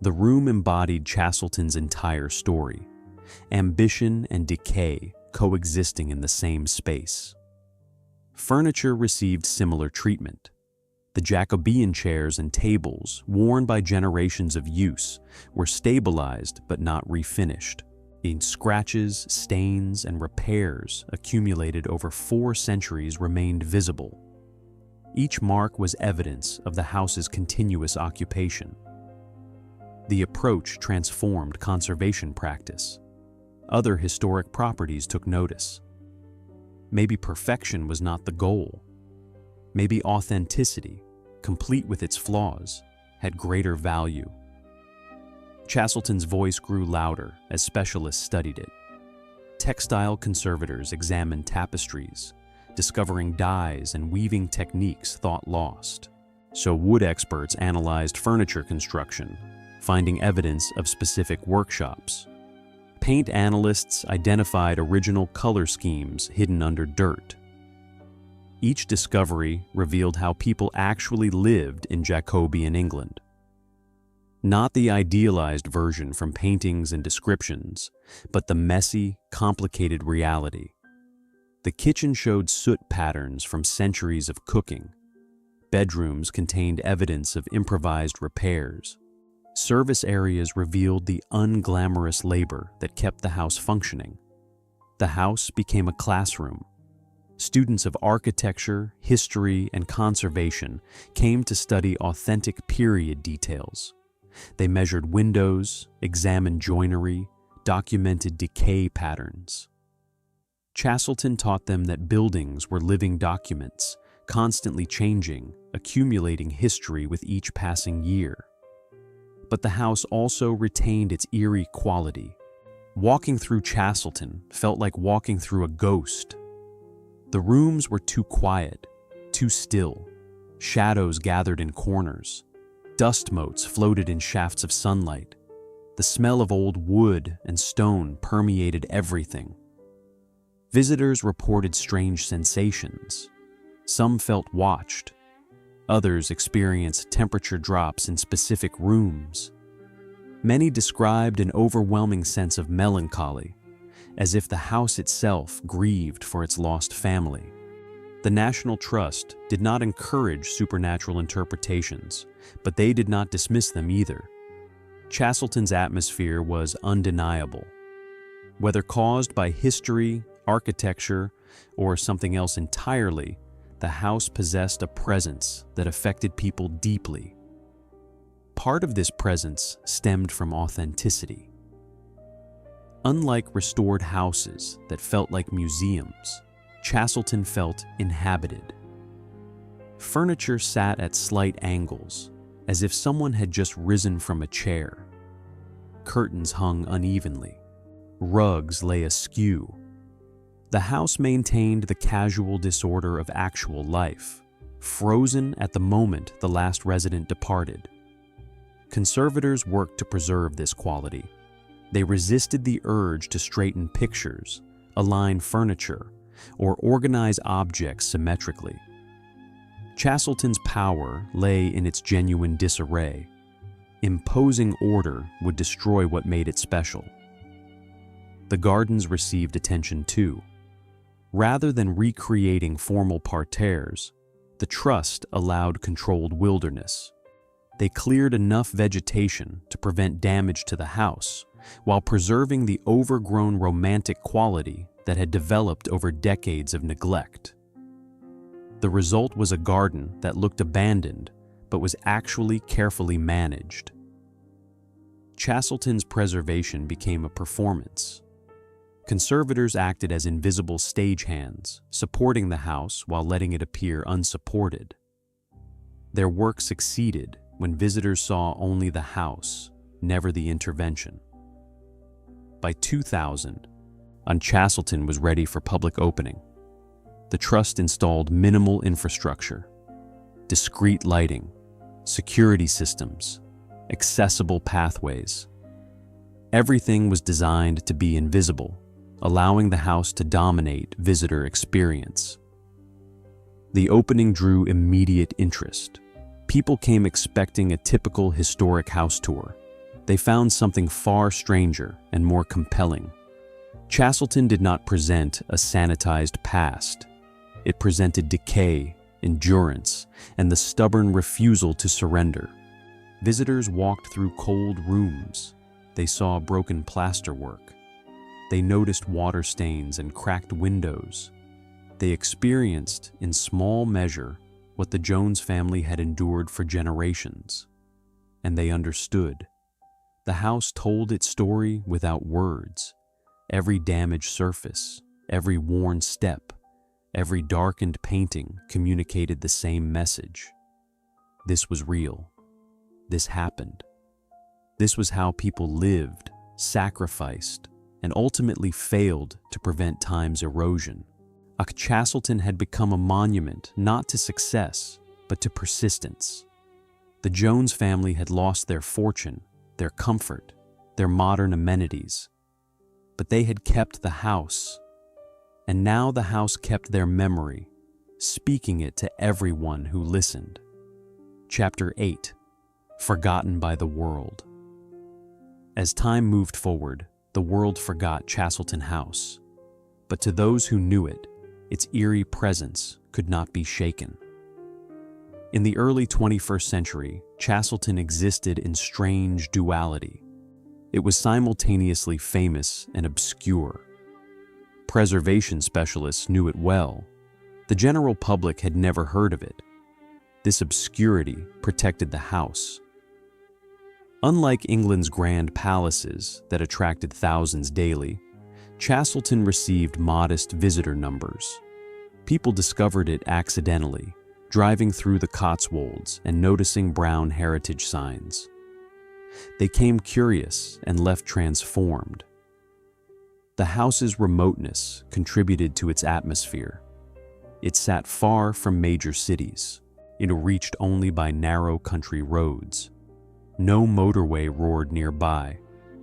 The room embodied Chastleton's entire story, ambition and decay coexisting in the same space. Furniture received similar treatment. The Jacobean chairs and tables, worn by generations of use, were stabilized but not refinished. Scratches, stains, and repairs accumulated over 4 centuries remained visible. Each mark was evidence of the house's continuous occupation. The approach transformed conservation practice. Other historic properties took notice. Maybe perfection was not the goal. Maybe authenticity, complete with its flaws, had greater value. Chastleton's voice grew louder as specialists studied it. Textile conservators examined tapestries, discovering dyes and weaving techniques thought lost. So wood experts analyzed furniture construction, finding evidence of specific workshops. Paint analysts identified original color schemes hidden under dirt. Each discovery revealed how people actually lived in Jacobean England. Not the idealized version from paintings and descriptions, but the messy, complicated reality. The kitchen showed soot patterns from centuries of cooking. Bedrooms contained evidence of improvised repairs. Service areas revealed the unglamorous labor that kept the house functioning. The house became a classroom. Students of architecture, history, and conservation came to study authentic period details. They measured windows, examined joinery, documented decay patterns. Chastleton taught them that buildings were living documents, constantly changing, accumulating history with each passing year. But the house also retained its eerie quality. Walking through Chastleton felt like walking through a ghost. The rooms were too quiet, too still. Shadows gathered in corners. Dust motes floated in shafts of sunlight. The smell of old wood and stone permeated everything. Visitors reported strange sensations. Some felt watched. Others experienced temperature drops in specific rooms. Many described an overwhelming sense of melancholy, as if the house itself grieved for its lost family. The National Trust did not encourage supernatural interpretations, but they did not dismiss them either. Chastleton's atmosphere was undeniable. Whether caused by history, architecture, or something else entirely, the house possessed a presence that affected people deeply. Part of this presence stemmed from authenticity. Unlike restored houses that felt like museums, Chastleton felt inhabited. Furniture sat at slight angles, as if someone had just risen from a chair. Curtains hung unevenly. Rugs lay askew. The house maintained the casual disorder of actual life, frozen at the moment the last resident departed. Conservators worked to preserve this quality. They resisted the urge to straighten pictures, align furniture, or organize objects symmetrically. Chastleton's power lay in its genuine disarray. Imposing order would destroy what made it special. The gardens received attention too. Rather than recreating formal parterres, the trust allowed controlled wilderness. They cleared enough vegetation to prevent damage to the house, while preserving the overgrown romantic quality that had developed over decades of neglect. The result was a garden that looked abandoned, but was actually carefully managed. Chastleton's preservation became a performance. Conservators acted as invisible stagehands, supporting the house while letting it appear unsupported. Their work succeeded when visitors saw only the house, never the intervention. By 2000, Chastleton was ready for public opening. The trust installed minimal infrastructure, discreet lighting, security systems, accessible pathways. Everything was designed to be invisible, allowing the house to dominate visitor experience. The opening drew immediate interest. People came expecting a typical historic house tour. They found something far stranger and more compelling. Chastleton did not present a sanitized past. It presented decay, endurance, and the stubborn refusal to surrender. Visitors walked through cold rooms. They saw broken plasterwork. They noticed water stains and cracked windows. They experienced, in small measure, what the Jones family had endured for generations. And they understood. The house told its story without words. Every damaged surface, every worn step, Every darkened painting communicated the same message. This was real. This happened. This was how people lived, sacrificed, and ultimately failed to prevent time's erosion. Chastleton had become a monument not to success, but to persistence. The Jones family had lost their fortune, their comfort, their modern amenities, but they had kept the house. And now the house kept their memory, speaking it to everyone who listened. Chapter 8. Forgotten by the World. As time moved forward, the world forgot Chastleton House. But to those who knew it, its eerie presence could not be shaken. In the early 21st century, Chastleton existed in strange duality. It was simultaneously famous and obscure. Preservation specialists knew it well. The general public had never heard of it. This obscurity protected the house. Unlike England's grand palaces that attracted thousands daily, Chastleton received modest visitor numbers. People discovered it accidentally, driving through the Cotswolds and noticing brown heritage signs. They came curious and left transformed. The house's remoteness contributed to its atmosphere. It sat far from major cities. It reached only by narrow country roads. No motorway roared nearby.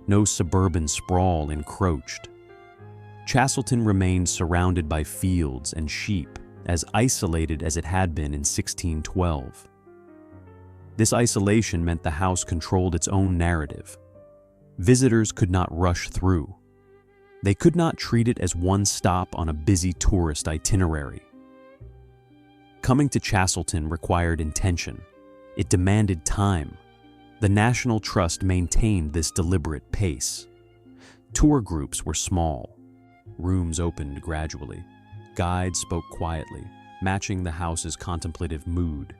No suburban sprawl encroached. Chastleton remained surrounded by fields and sheep, as isolated as it had been in 1612. This isolation meant the house controlled its own narrative. Visitors could not rush through. They could not treat it as one stop on a busy tourist itinerary. Coming to Chastleton required intention. It demanded time. The National Trust maintained this deliberate pace. Tour groups were small. Rooms opened gradually. Guides spoke quietly, matching the house's contemplative mood.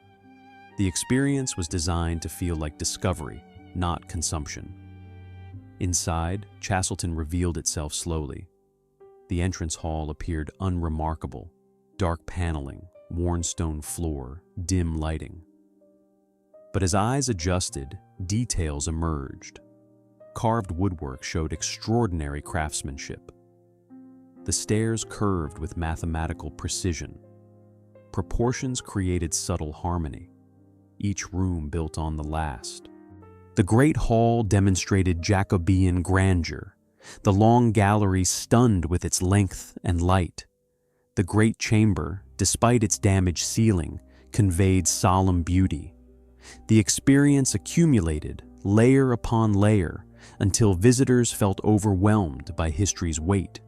The experience was designed to feel like discovery, not consumption. Inside, Chastleton revealed itself slowly. The entrance hall appeared unremarkable. Dark paneling, worn stone floor, dim lighting. But as eyes adjusted, details emerged. Carved woodwork showed extraordinary craftsmanship. The stairs curved with mathematical precision. Proportions created subtle harmony, each room built on the last. The great hall demonstrated Jacobean grandeur, the long gallery stunned with its length and light. The great chamber, despite its damaged ceiling, conveyed solemn beauty. The experience accumulated, layer upon layer, until visitors felt overwhelmed by history's weight.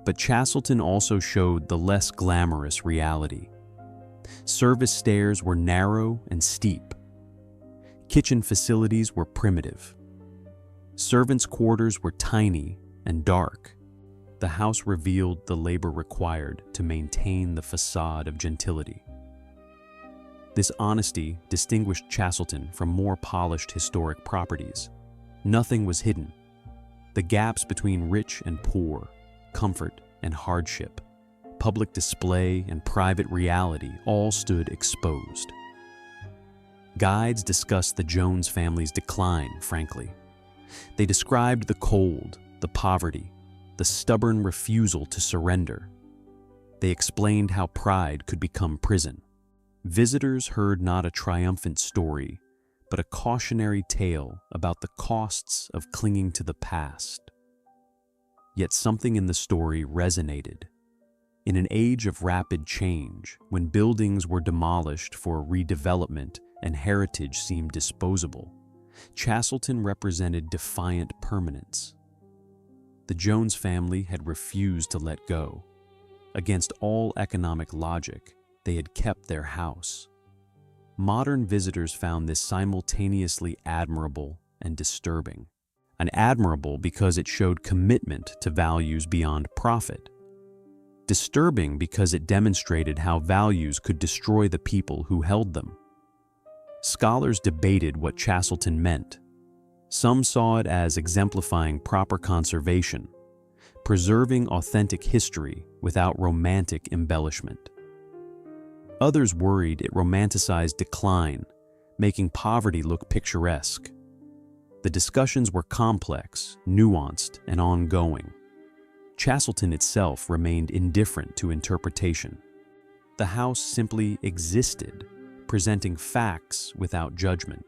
But Chastleton also showed the less glamorous reality. Service stairs were narrow and steep. Kitchen facilities were primitive. Servants' quarters were tiny and dark. The house revealed the labor required to maintain the facade of gentility. This honesty distinguished Chastleton from more polished historic properties. Nothing was hidden. The gaps between rich and poor, comfort and hardship, public display and private reality all stood exposed. Guides discussed the Jones family's decline frankly. They described the cold, the poverty, the stubborn refusal to surrender. They explained how pride could become prison. Visitors heard not a triumphant story, but a cautionary tale about the costs of clinging to the past. Yet something in the story resonated. In an age of rapid change, when buildings were demolished for redevelopment and heritage seemed disposable, Chastleton represented defiant permanence. The Jones family had refused to let go. Against all economic logic, they had kept their house. Modern visitors found this simultaneously admirable and disturbing. Admirable because it showed commitment to values beyond profit. Disturbing because it demonstrated how values could destroy the people who held them. Scholars debated what Chastleton meant. Some saw it as exemplifying proper conservation, preserving authentic history without romantic embellishment. Others worried it romanticized decline, making poverty look picturesque. The discussions were complex, nuanced, and ongoing. Chastleton itself remained indifferent to interpretation. The house simply existed, presenting facts without judgment.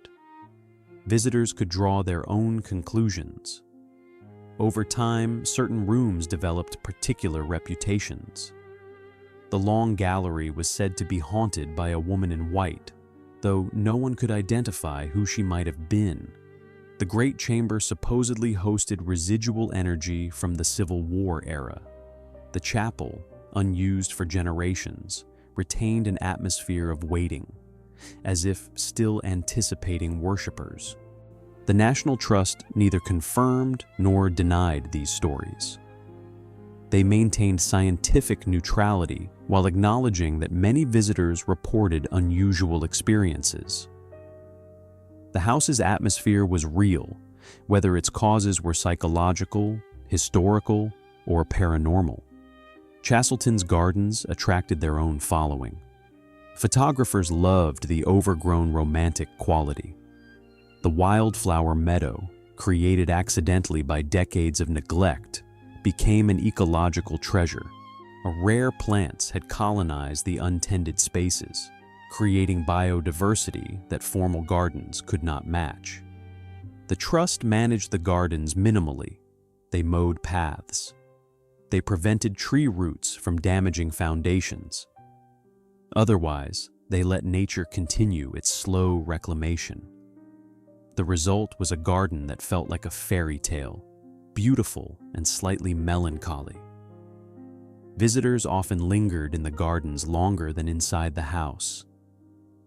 Visitors could draw their own conclusions. Over time, certain rooms developed particular reputations. The long gallery was said to be haunted by a woman in white, though no one could identify who she might have been. The Great Chamber supposedly hosted residual energy from the Civil War era. The chapel, unused for generations, retained an atmosphere of waiting, as if still anticipating worshippers. The National Trust neither confirmed nor denied these stories. They maintained scientific neutrality while acknowledging that many visitors reported unusual experiences. The house's atmosphere was real, whether its causes were psychological, historical, or paranormal. Chastleton's gardens attracted their own following. Photographers loved the overgrown romantic quality. The wildflower meadow, created accidentally by decades of neglect, became an ecological treasure. Rare plants had colonized the untended spaces, creating biodiversity that formal gardens could not match. The Trust managed the gardens minimally. They mowed paths. They prevented tree roots from damaging foundations. Otherwise, they let nature continue its slow reclamation. The result was a garden that felt like a fairy tale, beautiful and slightly melancholy. Visitors often lingered in the gardens longer than inside the house.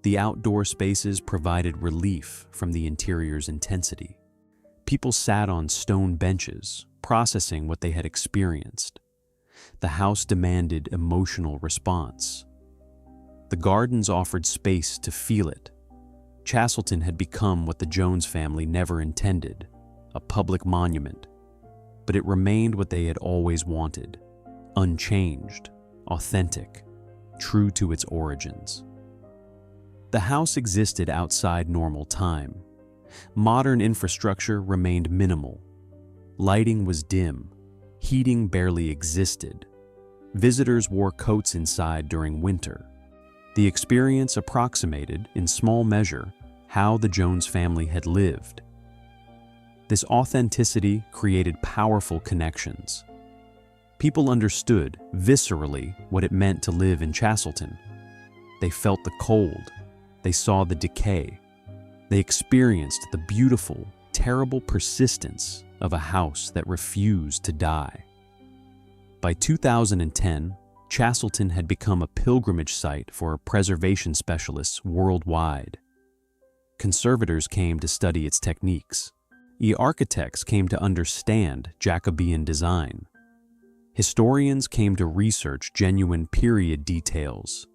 The outdoor spaces provided relief from the interior's intensity. People sat on stone benches, processing what they had experienced. The house demanded emotional response. The gardens offered space to feel it. Chastleton had become what the Jones family never intended, a public monument. But it remained what they had always wanted, unchanged, authentic, true to its origins. The house existed outside normal time. Modern infrastructure remained minimal. Lighting was dim. Heating barely existed. Visitors wore coats inside during winter. The experience approximated, in small measure, how the Jones family had lived. This authenticity created powerful connections. People understood, viscerally, what it meant to live in Chastleton. They felt the cold. They saw the decay. They experienced the beautiful, terrible persistence of a house that refused to die. By 2010, Chastleton had become a pilgrimage site for preservation specialists worldwide. Conservators came to study its techniques. Architects came to understand Jacobean design. Historians came to research genuine period details.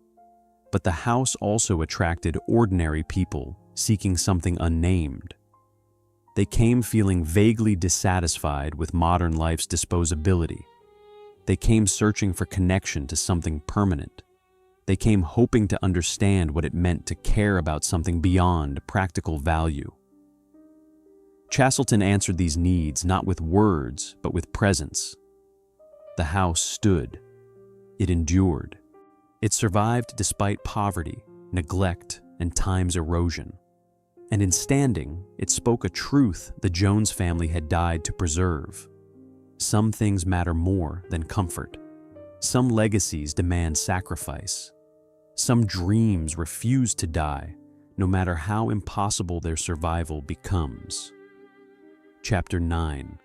But the house also attracted ordinary people seeking something unnamed. They came feeling vaguely dissatisfied with modern life's disposability. They came searching for connection to something permanent. They came hoping to understand what it meant to care about something beyond practical value. Chastleton answered these needs not with words, but with presence. The house stood. It endured. It survived despite poverty, neglect, and time's erosion. And in standing, it spoke a truth the Jones family had died to preserve. Some things matter more than comfort. Some legacies demand sacrifice. Some dreams refuse to die, no matter how impossible their survival becomes. Chapter 9.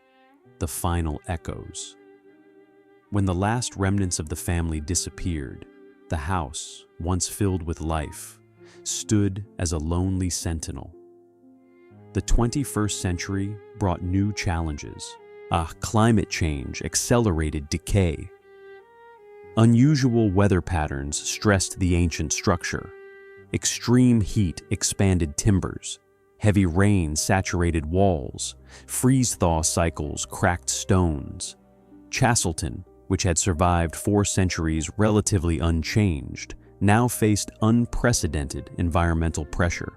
The Final Echoes. When the last remnants of the family disappeared, the house, once filled with life, stood as a lonely sentinel. The 21st century brought new challenges. Climate change accelerated decay. Unusual weather patterns stressed the ancient structure. Extreme heat expanded timbers. Heavy rain saturated walls. Freeze-thaw cycles cracked stones. Chastleton, which had survived 4 centuries relatively unchanged, now faced unprecedented environmental pressure.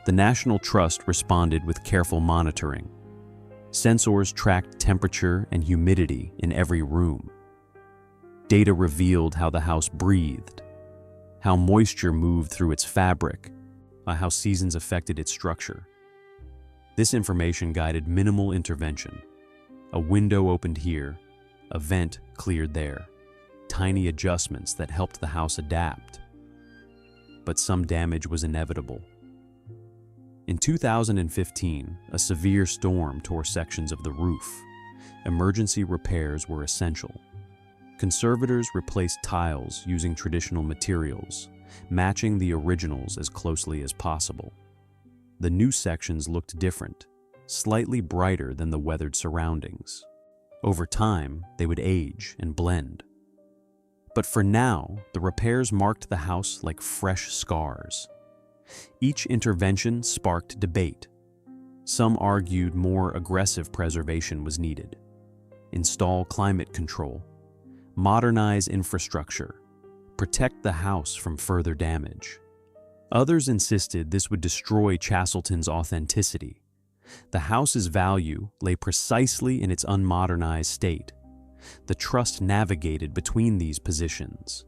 The National Trust responded with careful monitoring. Sensors tracked temperature and humidity in every room. Data revealed how the house breathed, how moisture moved through its fabric, how seasons affected its structure. This information guided minimal intervention. A window opened here, a vent cleared there, tiny adjustments that helped the house adapt. But some damage was inevitable. In 2015, a severe storm tore sections of the roof. Emergency repairs were essential. Conservators replaced tiles using traditional materials, matching the originals as closely as possible. The new sections looked different, slightly brighter than the weathered surroundings. Over time, they would age and blend. But for now, the repairs marked the house like fresh scars. Each intervention sparked debate. Some argued more aggressive preservation was needed. Install climate control, modernize infrastructure, protect the house from further damage. Others insisted this would destroy Chastleton's authenticity. The house's value lay precisely in its unmodernized state. The trust navigated between these positions.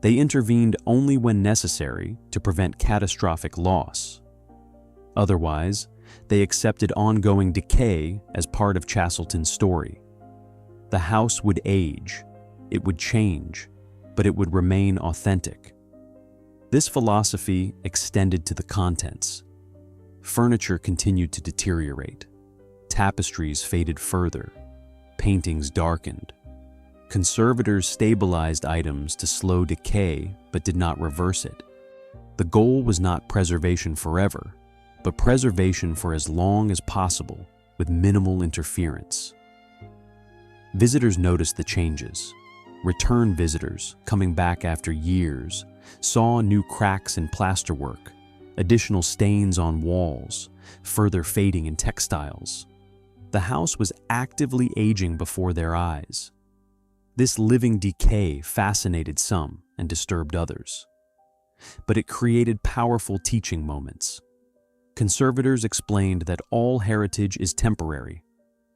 They intervened only when necessary to prevent catastrophic loss. Otherwise, they accepted ongoing decay as part of Chastleton's story. The house would age, it would change, but it would remain authentic. This philosophy extended to the contents. Furniture continued to deteriorate. Tapestries faded further. Paintings darkened. Conservators stabilized items to slow decay but did not reverse it. The goal was not preservation forever, but preservation for as long as possible with minimal interference. Visitors noticed the changes. Return visitors, coming back after years, saw new cracks in plasterwork, additional stains on walls, further fading in textiles. The house was actively aging before their eyes. This living decay fascinated some and disturbed others. But it created powerful teaching moments. Conservators explained that all heritage is temporary.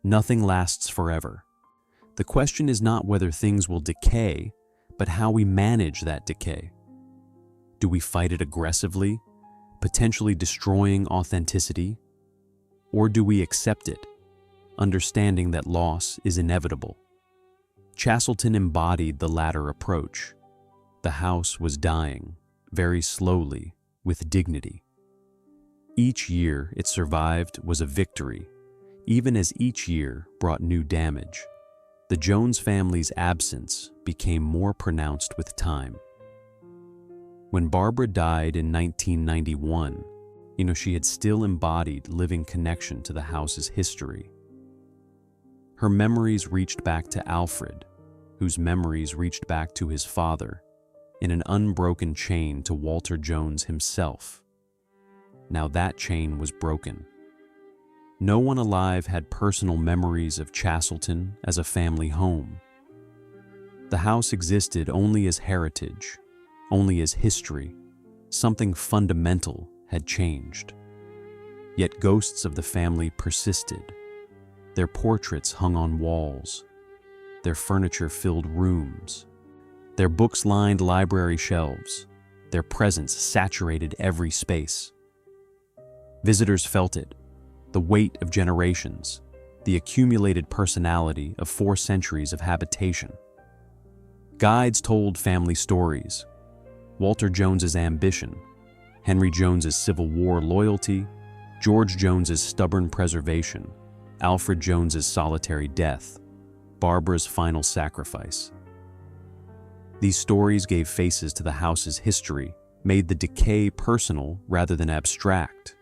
Nothing lasts forever. The question is not whether things will decay, but how we manage that decay. Do we fight it aggressively, potentially destroying authenticity? Or do we accept it, understanding that loss is inevitable? Chastleton embodied the latter approach. The house was dying, very slowly, with dignity. Each year it survived was a victory, even as each year brought new damage. The Jones family's absence became more pronounced with time. When Barbara died in 1991, she had still embodied living connection to the house's history. Her memories reached back to Alfred, whose memories reached back to his father, in an unbroken chain to Walter Jones himself. Now that chain was broken. No one alive had personal memories of Chastleton as a family home. The house existed only as heritage, only as history. Something fundamental had changed. Yet ghosts of the family persisted. Their portraits hung on walls. Their furniture filled rooms. Their books lined library shelves. Their presence saturated every space. Visitors felt it, the weight of generations, the accumulated personality of 4 centuries of habitation. Guides told family stories. Walter Jones's ambition, Henry Jones's Civil War loyalty, George Jones's stubborn preservation, Alfred Jones's solitary death, Barbara's final sacrifice. These stories gave faces to the house's history, made the decay personal rather than abstract.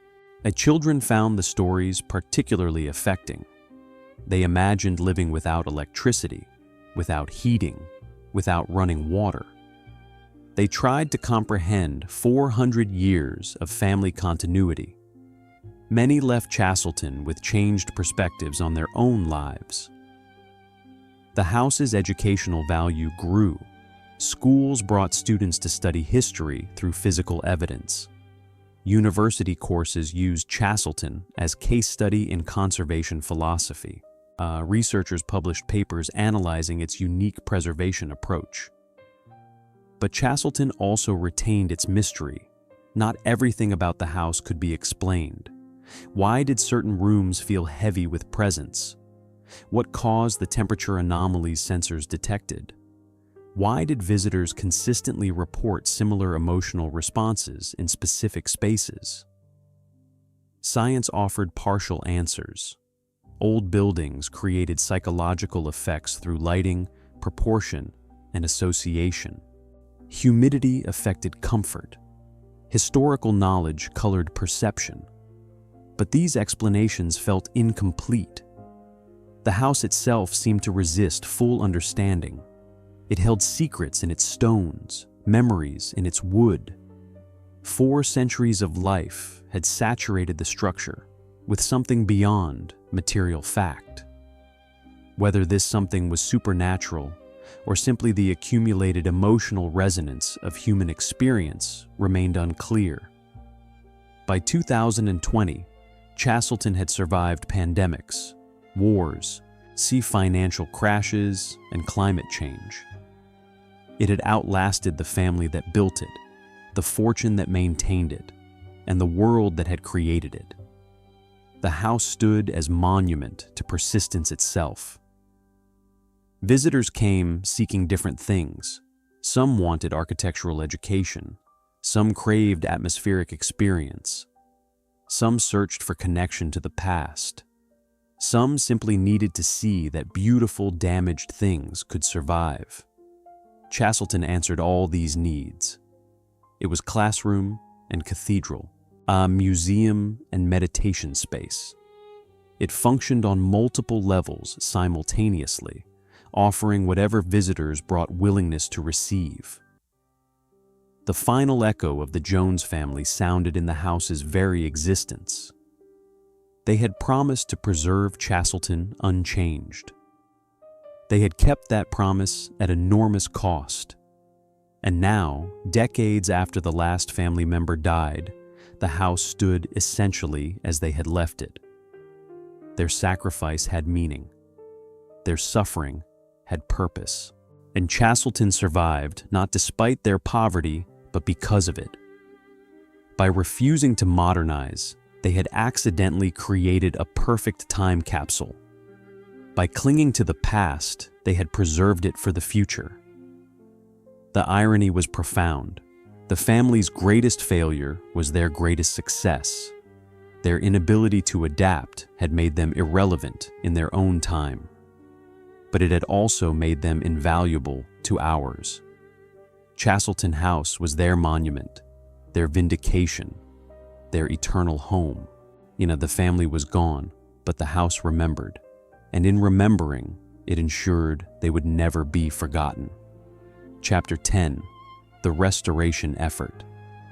Children found the stories particularly affecting. They imagined living without electricity, without heating, without running water. They tried to comprehend 400 years of family continuity. Many left Chastleton with changed perspectives on their own lives. The house's educational value grew. Schools brought students to study history through physical evidence. University courses used Chastleton as case study in conservation philosophy. Researchers published papers analyzing its unique preservation approach. But Chastleton also retained its mystery. Not everything about the house could be explained. Why did certain rooms feel heavy with presence? What caused the temperature anomalies sensors detected? Why did visitors consistently report similar emotional responses in specific spaces? Science offered partial answers. Old buildings created psychological effects through lighting, proportion, and association. Humidity affected comfort. Historical knowledge colored perception. But these explanations felt incomplete. The house itself seemed to resist full understanding. It held secrets in its stones, memories in its wood. 4 centuries of life had saturated the structure with something beyond material fact. Whether this something was supernatural or simply the accumulated emotional resonance of human experience remained unclear. By 2020, Chastleton had survived pandemics, wars, financial crashes, and climate change. It had outlasted the family that built it, the fortune that maintained it, and the world that had created it. The house stood as monument to persistence itself. Visitors came seeking different things. Some wanted architectural education. Some craved atmospheric experience. Some searched for connection to the past. Some simply needed to see that beautiful, damaged things could survive. Chastleton answered all these needs. It was classroom and cathedral, a museum and meditation space. It functioned on multiple levels simultaneously, offering whatever visitors brought willingness to receive. The final echo of the Jones family sounded in the house's very existence. They had promised to preserve Chastleton unchanged. They had kept that promise at enormous cost. And now, decades after the last family member died, the house stood essentially as they had left it. Their sacrifice had meaning. Their suffering had purpose. And Chastleton survived not despite their poverty, but because of it. By refusing to modernize, they had accidentally created a perfect time capsule. By clinging to the past, they had preserved it for the future. The irony was profound. The family's greatest failure was their greatest success. Their inability to adapt had made them irrelevant in their own time. But it had also made them invaluable to ours. Chastleton House was their monument, their vindication, their eternal home. The family was gone, but the house remembered. And in remembering, it ensured they would never be forgotten. Chapter 10. The Restoration Effort.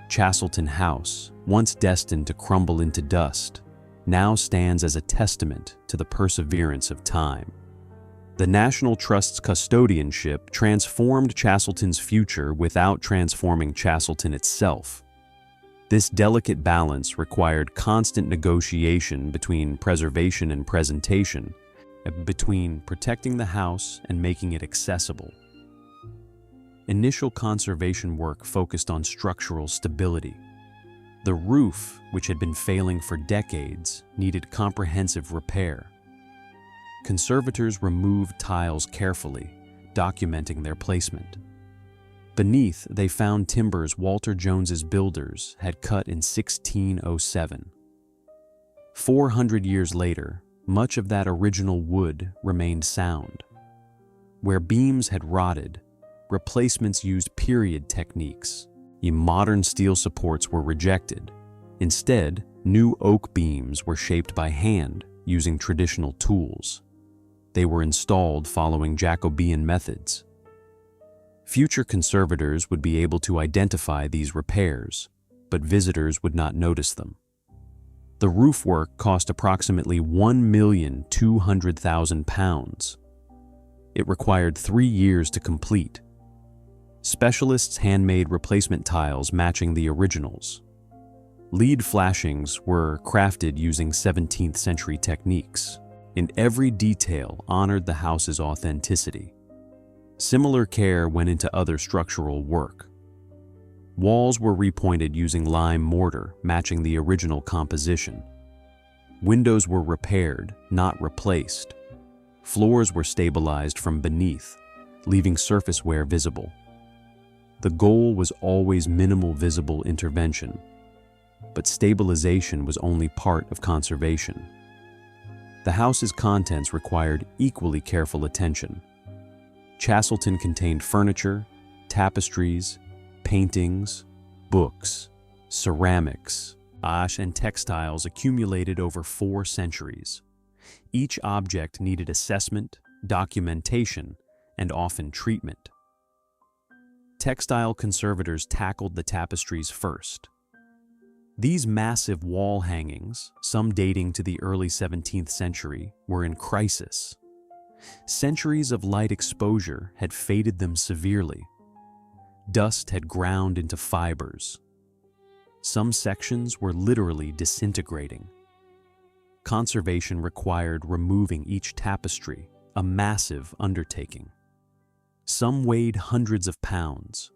Chastleton House, once destined to crumble into dust, now stands as a testament to the perseverance of time. The National Trust's custodianship transformed Chastleton's future without transforming Chastleton itself. This delicate balance required constant negotiation between preservation and presentation, between protecting the house and making it accessible. Initial conservation work focused on structural stability. The roof, which had been failing for decades, needed comprehensive repair. Conservators removed tiles carefully, documenting their placement. Beneath, they found timbers Walter Jones's builders had cut in 1607. 400 years later, much of that original wood remained sound. Where beams had rotted, replacements used period techniques. Modern steel supports were rejected. Instead, new oak beams were shaped by hand using traditional tools. They were installed following Jacobean methods. Future conservators would be able to identify these repairs, but visitors would not notice them. The roof work cost approximately £1,200,000. It required 3 years to complete. Specialists handmade replacement tiles matching the originals. Lead flashings were crafted using 17th century techniques, and every detail honored the house's authenticity. Similar care went into other structural work. Walls were repointed using lime mortar, matching the original composition. Windows were repaired, not replaced. Floors were stabilized from beneath, leaving surface wear visible. The goal was always minimal visible intervention, but stabilization was only part of conservation. The house's contents required equally careful attention. Chastleton contained furniture, tapestries, paintings, books, ceramics, and textiles accumulated over 4 centuries. Each object needed assessment, documentation, and often treatment. Textile conservators tackled the tapestries first. These massive wall hangings, some dating to the early 17th century, were in crisis. Centuries of light exposure had faded them severely. Dust had ground into fibers. Some sections were literally disintegrating. Conservation required removing each tapestry, a massive undertaking. Some weighed hundreds of pounds.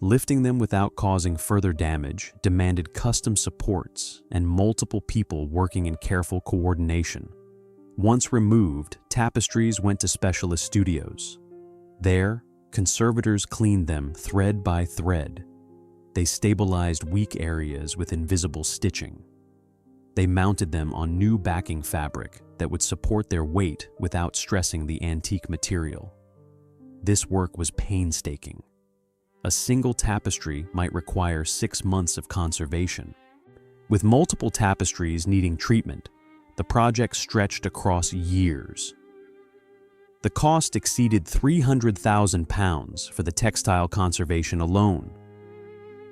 Lifting them without causing further damage demanded custom supports and multiple people working in careful coordination. Once removed, tapestries went to specialist studios. There, conservators cleaned them thread by thread. They stabilized weak areas with invisible stitching. They mounted them on new backing fabric that would support their weight without stressing the antique material. This work was painstaking. A single tapestry might require 6 months of conservation. With multiple tapestries needing treatment, the project stretched across years. The cost exceeded £300,000 for the textile conservation alone.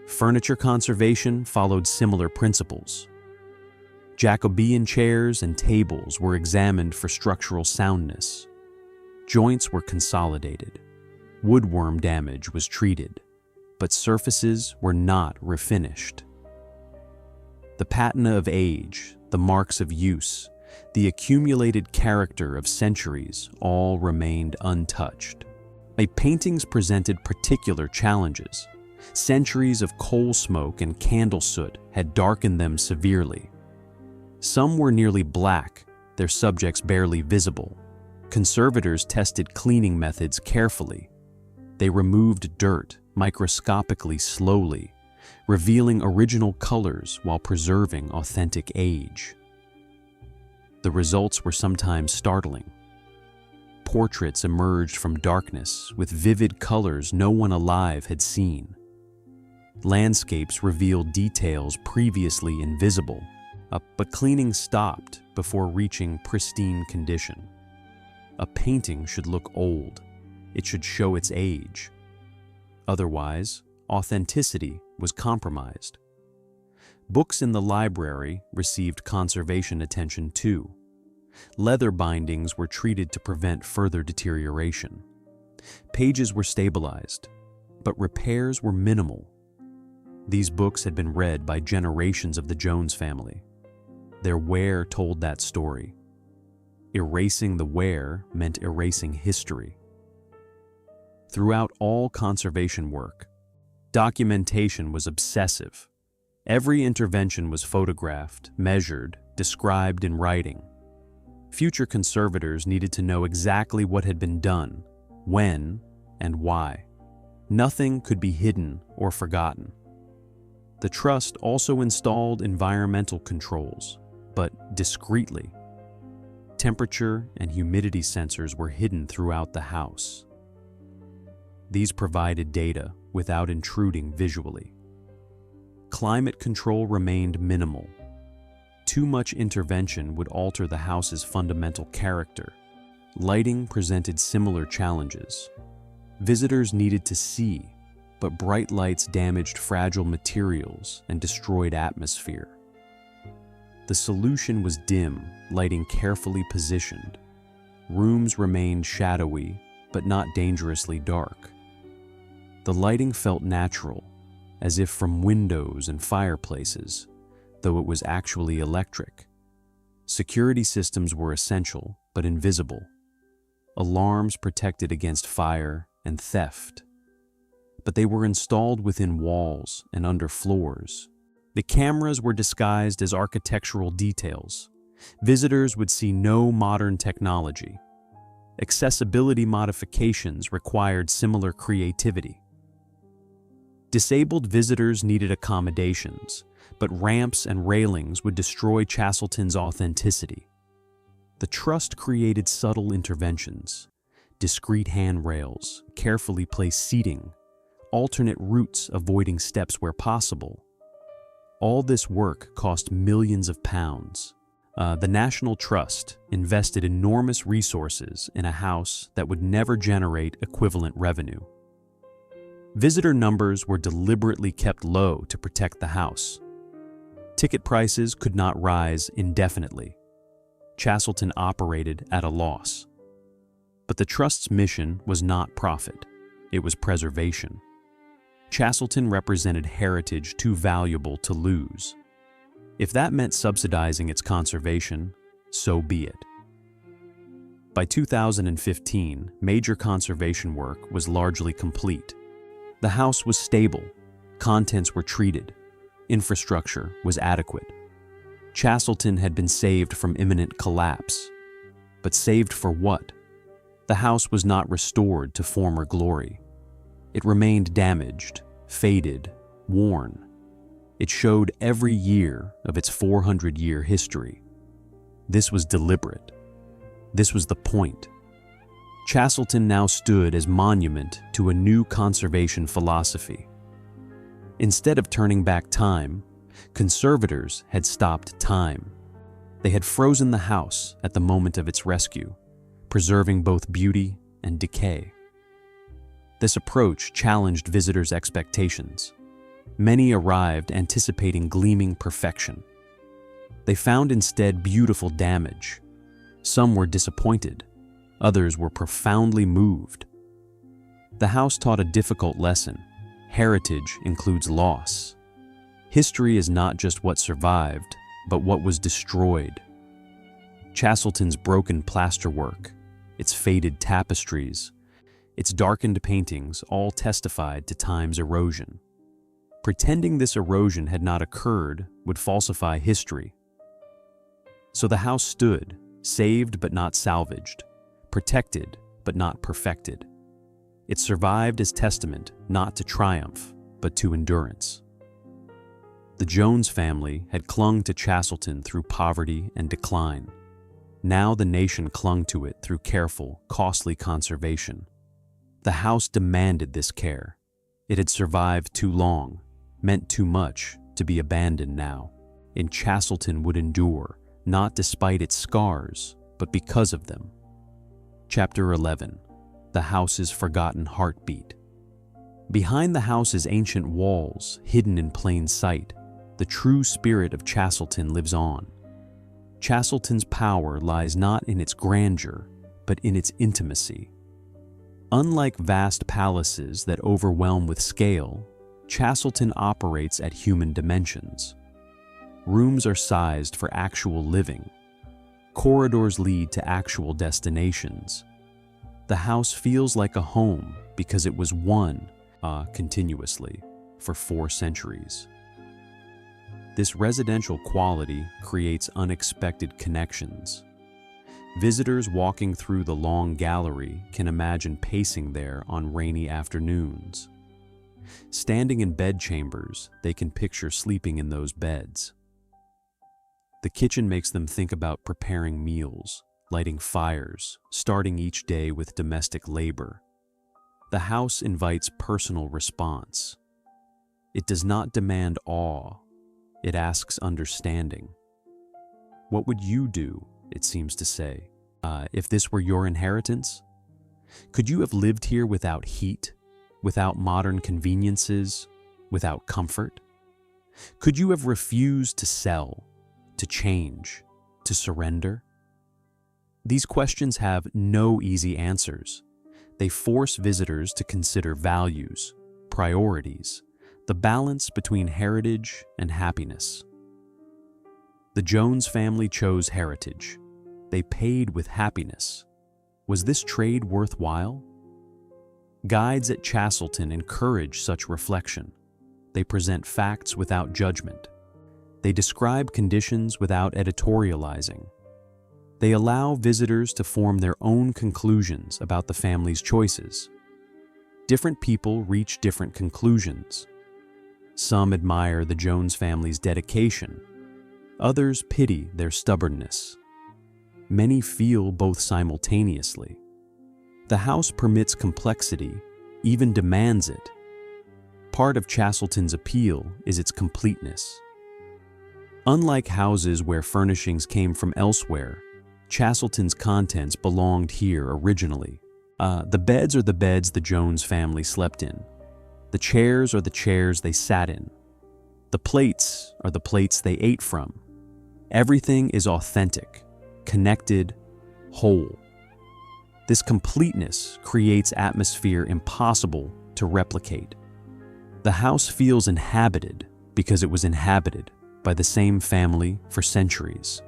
Furniture conservation followed similar principles. Jacobean chairs and tables were examined for structural soundness. Joints were consolidated. Woodworm damage was treated, but surfaces were not refinished. The patina of age, the marks of use, the accumulated character of centuries all remained untouched. Paintings presented particular challenges. Centuries of coal smoke and candle soot had darkened them severely. Some were nearly black, their subjects barely visible. Conservators tested cleaning methods carefully. They removed dirt microscopically slowly, revealing original colors while preserving authentic age. The results were sometimes startling. Portraits emerged from darkness with vivid colors no one alive had seen. Landscapes revealed details previously invisible, but cleaning stopped before reaching pristine condition. A painting should look old. It should show its age. Otherwise, authenticity was compromised. Books in the library received conservation attention too. Leather bindings were treated to prevent further deterioration. Pages were stabilized, but repairs were minimal. These books had been read by generations of the Jones family. Their wear told that story. Erasing the wear meant erasing history. Throughout all conservation work, documentation was obsessive. Every intervention was photographed, measured, described in writing. Future conservators needed to know exactly what had been done, when, and why. Nothing could be hidden or forgotten. The trust also installed environmental controls, but discreetly. Temperature and humidity sensors were hidden throughout the house. These provided data without intruding visually. Climate control remained minimal. Too much intervention would alter the house's fundamental character. Lighting presented similar challenges. Visitors needed to see, but bright lights damaged fragile materials and destroyed atmosphere. The solution was dim lighting carefully positioned. Rooms remained shadowy, but not dangerously dark. The lighting felt natural, as if from windows and fireplaces, though it was actually electric. Security systems were essential, but invisible. Alarms protected against fire and theft. But they were installed within walls and under floors. The cameras were disguised as architectural details. Visitors would see no modern technology. Accessibility modifications required similar creativity. Disabled visitors needed accommodations, but ramps and railings would destroy Chastleton's authenticity. The trust created subtle interventions, discreet handrails, carefully placed seating, alternate routes avoiding steps where possible. All this work cost millions of pounds. The National Trust invested enormous resources in a house that would never generate equivalent revenue. Visitor numbers were deliberately kept low to protect the house. Ticket prices could not rise indefinitely. Chastleton operated at a loss. But the Trust's mission was not profit, it was preservation. Chastleton represented heritage too valuable to lose. If that meant subsidizing its conservation, so be it. By 2015, major conservation work was largely complete. The house was stable, contents were treated, infrastructure was adequate. Chastleton had been saved from imminent collapse. But saved for what? The house was not restored to former glory. It remained damaged, faded, worn. It showed every year of its 400-year history. This was deliberate. This was the point. Chastleton now stood as monument to a new conservation philosophy. Instead of turning back time, conservators had stopped time. They had frozen the house at the moment of its rescue, preserving both beauty and decay. This approach challenged visitors' expectations. Many arrived anticipating gleaming perfection. They found instead beautiful damage. Some were disappointed, others were profoundly moved. The house taught a difficult lesson. Heritage includes loss. History is not just what survived, but what was destroyed. Chastleton's broken plasterwork, its faded tapestries, its darkened paintings all testified to time's erosion. Pretending this erosion had not occurred would falsify history. So the house stood, saved but not salvaged, protected but not perfected. It survived as testament not to triumph, but to endurance. The Jones family had clung to Chastleton through poverty and decline. Now the nation clung to it through careful, costly conservation. The house demanded this care. It had survived too long, meant too much to be abandoned now. And Chastleton would endure, not despite its scars, but because of them. Chapter 11. The House's Forgotten Heartbeat. Behind the house's ancient walls, hidden in plain sight, the true spirit of Chastleton lives on. Chastleton's power lies not in its grandeur, but in its intimacy. Unlike vast palaces that overwhelm with scale, Chastleton operates at human dimensions. Rooms are sized for actual living. Corridors lead to actual destinations. The house feels like a home because it was one, continuously, for 4 centuries. This residential quality creates unexpected connections. Visitors walking through the long gallery can imagine pacing there on rainy afternoons. Standing in bedchambers, they can picture sleeping in those beds. The kitchen makes them think about preparing meals, lighting fires, starting each day with domestic labor. The house invites personal response. It does not demand awe. It asks understanding. What would you do, it seems to say, if this were your inheritance? Could you have lived here without heat, without modern conveniences, without comfort? Could you have refused to sell, to change, to surrender? These questions have no easy answers, They force visitors to consider values, priorities, the balance between heritage and happiness. The Jones family chose heritage. They paid with happiness. Was this trade worthwhile? Guides at Chastleton encourage such reflection. They present facts without judgment. They describe conditions without editorializing. They allow visitors to form their own conclusions about the family's choices. Different people reach different conclusions. Some admire the Jones family's dedication. Others pity their stubbornness. Many feel both simultaneously. The house permits complexity, even demands it. Part of Chastleton's appeal is its completeness. Unlike houses where furnishings came from elsewhere, Chastleton's contents belonged here originally. The beds are the beds the Jones family slept in. The chairs are the chairs they sat in. The plates are the plates they ate from. Everything is authentic, connected, whole. This completeness creates atmosphere impossible to replicate. The house feels inhabited because it was inhabited by the same family for centuries.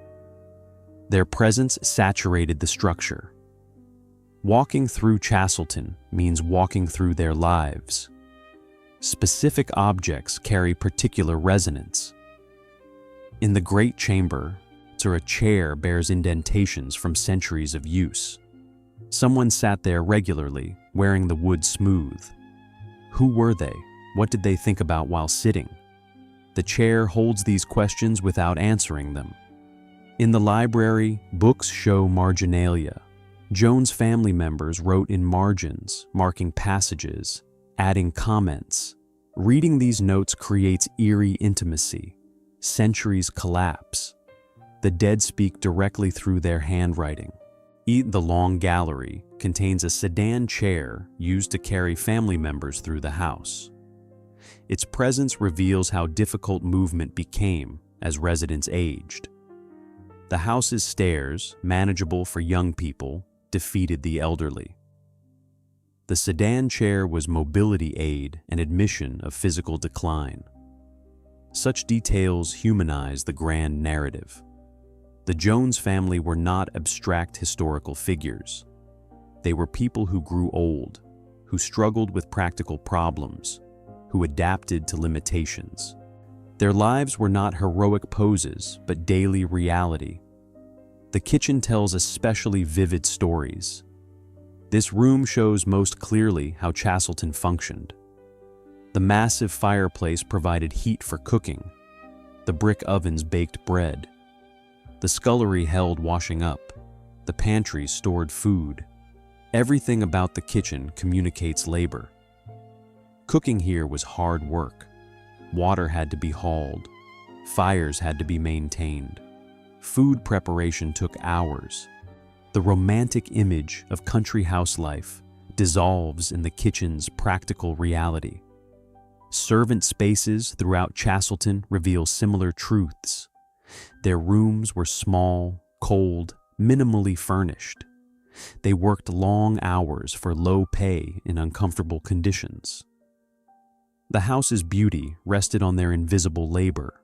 Their presence saturated the structure. Walking through Chastleton means walking through their lives. Specific objects carry particular resonance. In the great chamber, a chair bears indentations from centuries of use. Someone sat there regularly, wearing the wood smooth. Who were they? What did they think about while sitting? The chair holds these questions without answering them. In the library, books show marginalia. Jones family members wrote in margins, marking passages, adding comments. Reading these notes creates eerie intimacy. Centuries collapse. The dead speak directly through their handwriting. The long gallery contains a sedan chair used to carry family members through the house. Its presence reveals how difficult movement became as residents aged. The house's stairs, manageable for young people, defeated the elderly. The sedan chair was mobility aid and admission of physical decline. Such details humanize the grand narrative. The Jones family were not abstract historical figures. They were people who grew old, who struggled with practical problems, who adapted to limitations. Their lives were not heroic poses, but daily reality. The kitchen tells especially vivid stories. This room shows most clearly how Chastleton functioned. The massive fireplace provided heat for cooking. The brick ovens baked bread. The scullery held washing up. The pantry stored food. Everything about the kitchen communicates labor. Cooking here was hard work. Water had to be hauled. Fires had to be maintained. Food preparation took hours. The romantic image of country house life dissolves in the kitchen's practical reality. Servant spaces throughout Chastleton reveal similar truths. Their rooms were small, cold, minimally furnished. They worked long hours for low pay in uncomfortable conditions. The house's beauty rested on their invisible labor.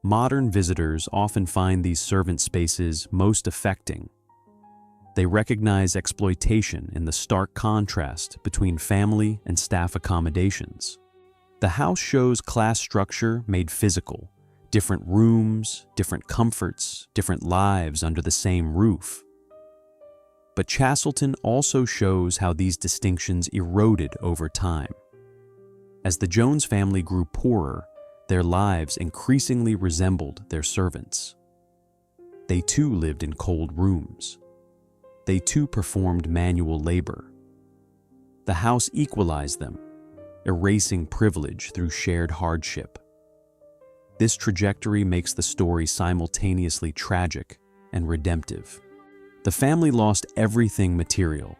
Modern visitors often find these servant spaces most affecting. They recognize exploitation in the stark contrast between family and staff accommodations. The house shows class structure made physical, different rooms, different comforts, different lives under the same roof. But Chastleton also shows how these distinctions eroded over time. As the Jones family grew poorer, their lives increasingly resembled their servants. They too lived in cold rooms. They too performed manual labor. The house equalized them, erasing privilege through shared hardship. This trajectory makes the story simultaneously tragic and redemptive. The family lost everything material,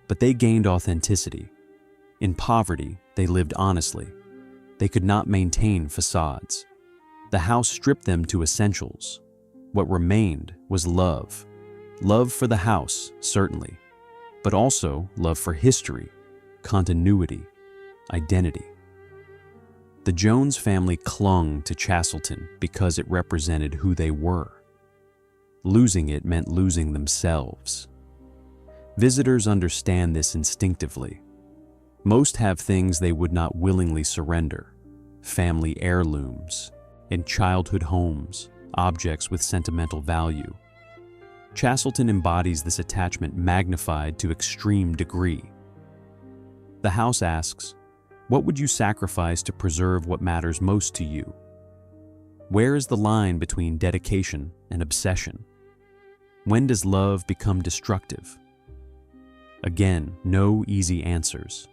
but they gained authenticity. In poverty, they lived honestly. They could not maintain facades. The house stripped them to essentials. What remained was love. Love for the house, certainly, but also love for history, continuity, identity. The Jones family clung to Chastleton because it represented who they were. Losing it meant losing themselves. Visitors understand this instinctively. Most have things they would not willingly surrender: family heirlooms, in childhood homes, objects with sentimental value. Chastleton embodies this attachment magnified to extreme degree. The house asks, what would you sacrifice to preserve what matters most to you? Where is the line between dedication and obsession? When does love become destructive? Again, no easy answers.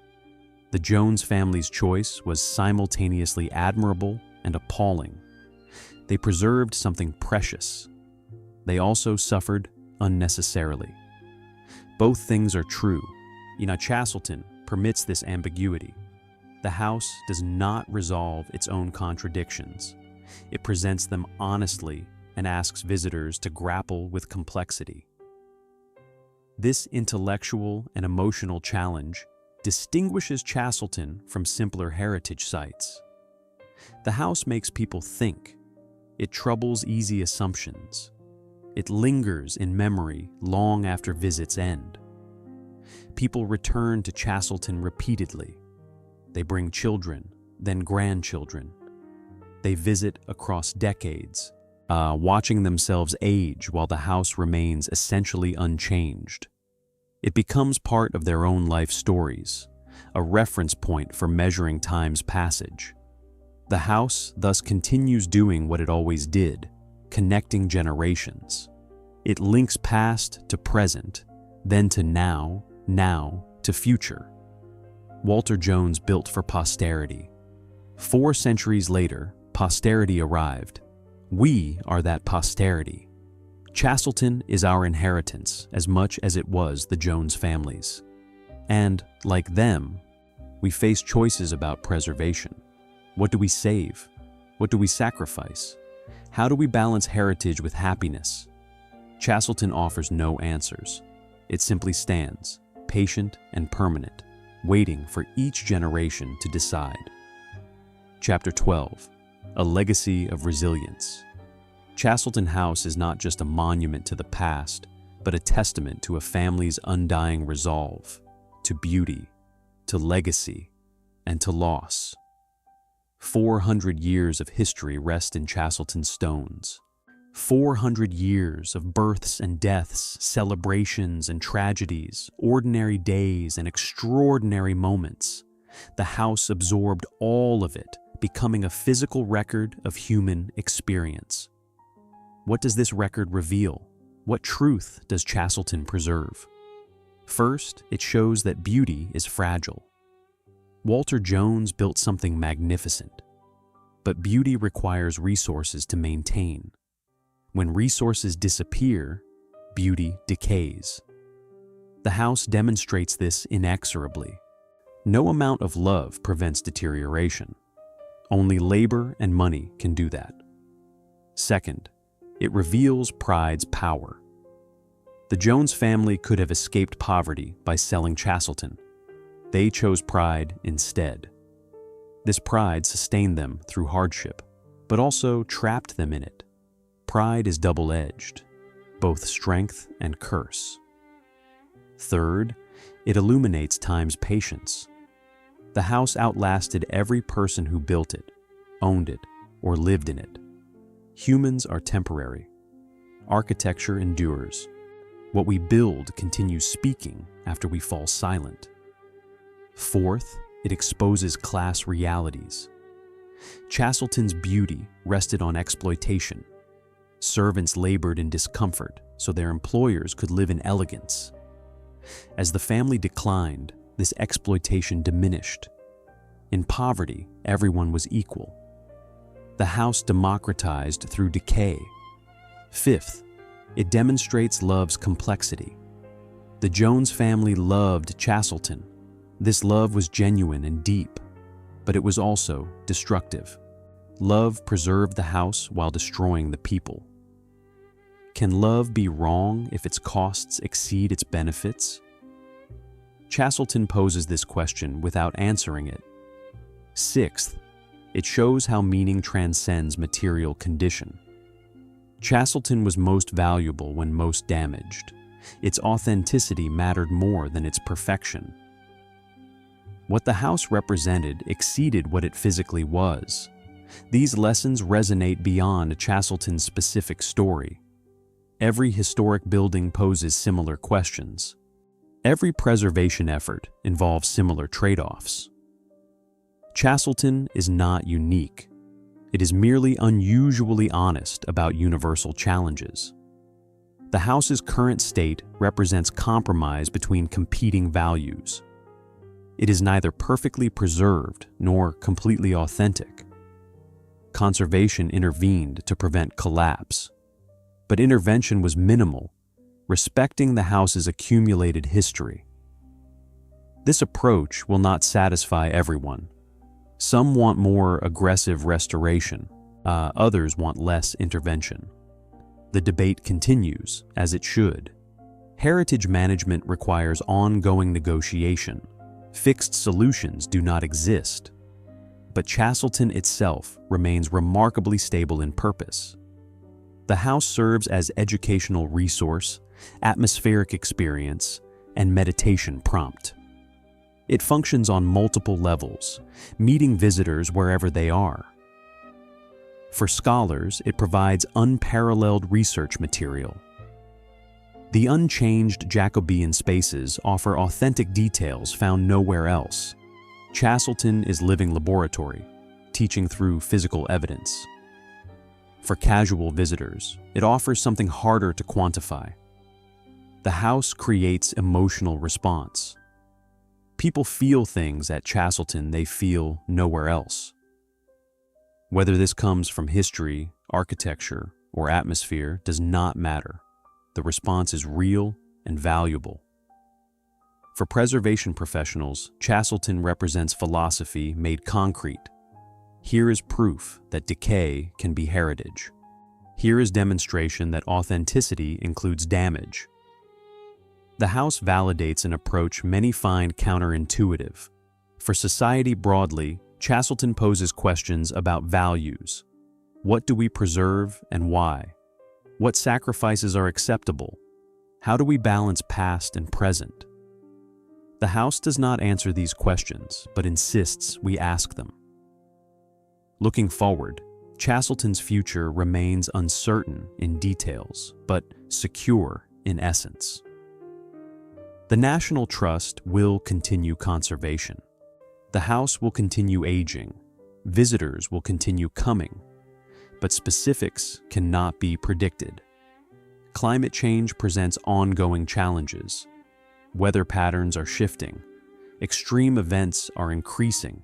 The Jones family's choice was simultaneously admirable and appalling. They preserved something precious. They also suffered unnecessarily. Both things are true. Chastleton permits this ambiguity. The house does not resolve its own contradictions. It presents them honestly and asks visitors to grapple with complexity. This intellectual and emotional challenge distinguishes Chastleton from simpler heritage sites. The house makes people think. It troubles easy assumptions. It lingers in memory long after visits end. People return to Chastleton repeatedly. They bring children, then grandchildren. They visit across decades, watching themselves age while the house remains essentially unchanged. It becomes part of their own life stories, a reference point for measuring time's passage. The house thus continues doing what it always did, connecting generations. It links past to present, then to now to future. Walter Jones built for posterity. 4 centuries later, posterity arrived. We are that posterity. Chastleton is our inheritance as much as it was the Jones family's. And, like them, we face choices about preservation. What do we save? What do we sacrifice? How do we balance heritage with happiness? Chastleton offers no answers. It simply stands, patient and permanent, waiting for each generation to decide. Chapter 12. A Legacy of Resilience. Chastleton House is not just a monument to the past, but a testament to a family's undying resolve, to beauty, to legacy, and to loss. 400 years of history rest in Chastleton stones. 400 years of births and deaths, celebrations and tragedies, ordinary days and extraordinary moments. The house absorbed all of it, becoming a physical record of human experience. What does this record reveal? What truth does Chastleton preserve? First, it shows that beauty is fragile. Walter Jones built something magnificent, but beauty requires resources to maintain. When resources disappear, beauty decays. The house demonstrates this inexorably. No amount of love prevents deterioration. Only labor and money can do that. Second, it reveals pride's power. The Jones family could have escaped poverty by selling Chastleton. They chose pride instead. This pride sustained them through hardship, but also trapped them in it. Pride is double-edged, both strength and curse. Third, it illuminates time's patience. The house outlasted every person who built it, owned it, or lived in it. Humans are temporary. Architecture endures. What we build continues speaking after we fall silent. Fourth, it exposes class realities. Chastleton's beauty rested on exploitation. Servants labored in discomfort so their employers could live in elegance. As the family declined, this exploitation diminished. In poverty, everyone was equal. The house democratized through decay. Fifth, it demonstrates love's complexity. The Jones family loved Chastleton. This love was genuine and deep, but it was also destructive. Love preserved the house while destroying the people. Can love be wrong if its costs exceed its benefits? Chastleton poses this question without answering it. Sixth, it shows how meaning transcends material condition. Chastleton was most valuable when most damaged. Its authenticity mattered more than its perfection. What the house represented exceeded what it physically was. These lessons resonate beyond Chastleton's specific story. Every historic building poses similar questions. Every preservation effort involves similar trade-offs. Chastleton is not unique. It is merely unusually honest about universal challenges. The house's current state represents compromise between competing values. It is neither perfectly preserved nor completely authentic. Conservation intervened to prevent collapse, but intervention was minimal, respecting the house's accumulated history. This approach will not satisfy everyone. Some want more aggressive restoration, others want less intervention. The debate continues, as it should. Heritage management requires ongoing negotiation. Fixed solutions do not exist. But Chastleton itself remains remarkably stable in purpose. The house serves as educational resource, atmospheric experience, and meditation prompt. It functions on multiple levels, meeting visitors wherever they are. For scholars, it provides unparalleled research material. The unchanged Jacobean spaces offer authentic details found nowhere else. Chastleton is living laboratory, teaching through physical evidence. For casual visitors, it offers something harder to quantify. The house creates emotional response. People feel things at Chastleton they feel nowhere else. Whether this comes from history, architecture, or atmosphere does not matter. The response is real and valuable. For preservation professionals, Chastleton represents philosophy made concrete. Here is proof that decay can be heritage. Here is demonstration that authenticity includes damage. The house validates an approach many find counterintuitive. For society broadly, Chastleton poses questions about values. What do we preserve and why? What sacrifices are acceptable? How do we balance past and present? The house does not answer these questions, but insists we ask them. Looking forward, Chastleton's future remains uncertain in details, but secure in essence. The National Trust will continue conservation. The house will continue aging. Visitors will continue coming. But specifics cannot be predicted. Climate change presents ongoing challenges. Weather patterns are shifting. Extreme events are increasing.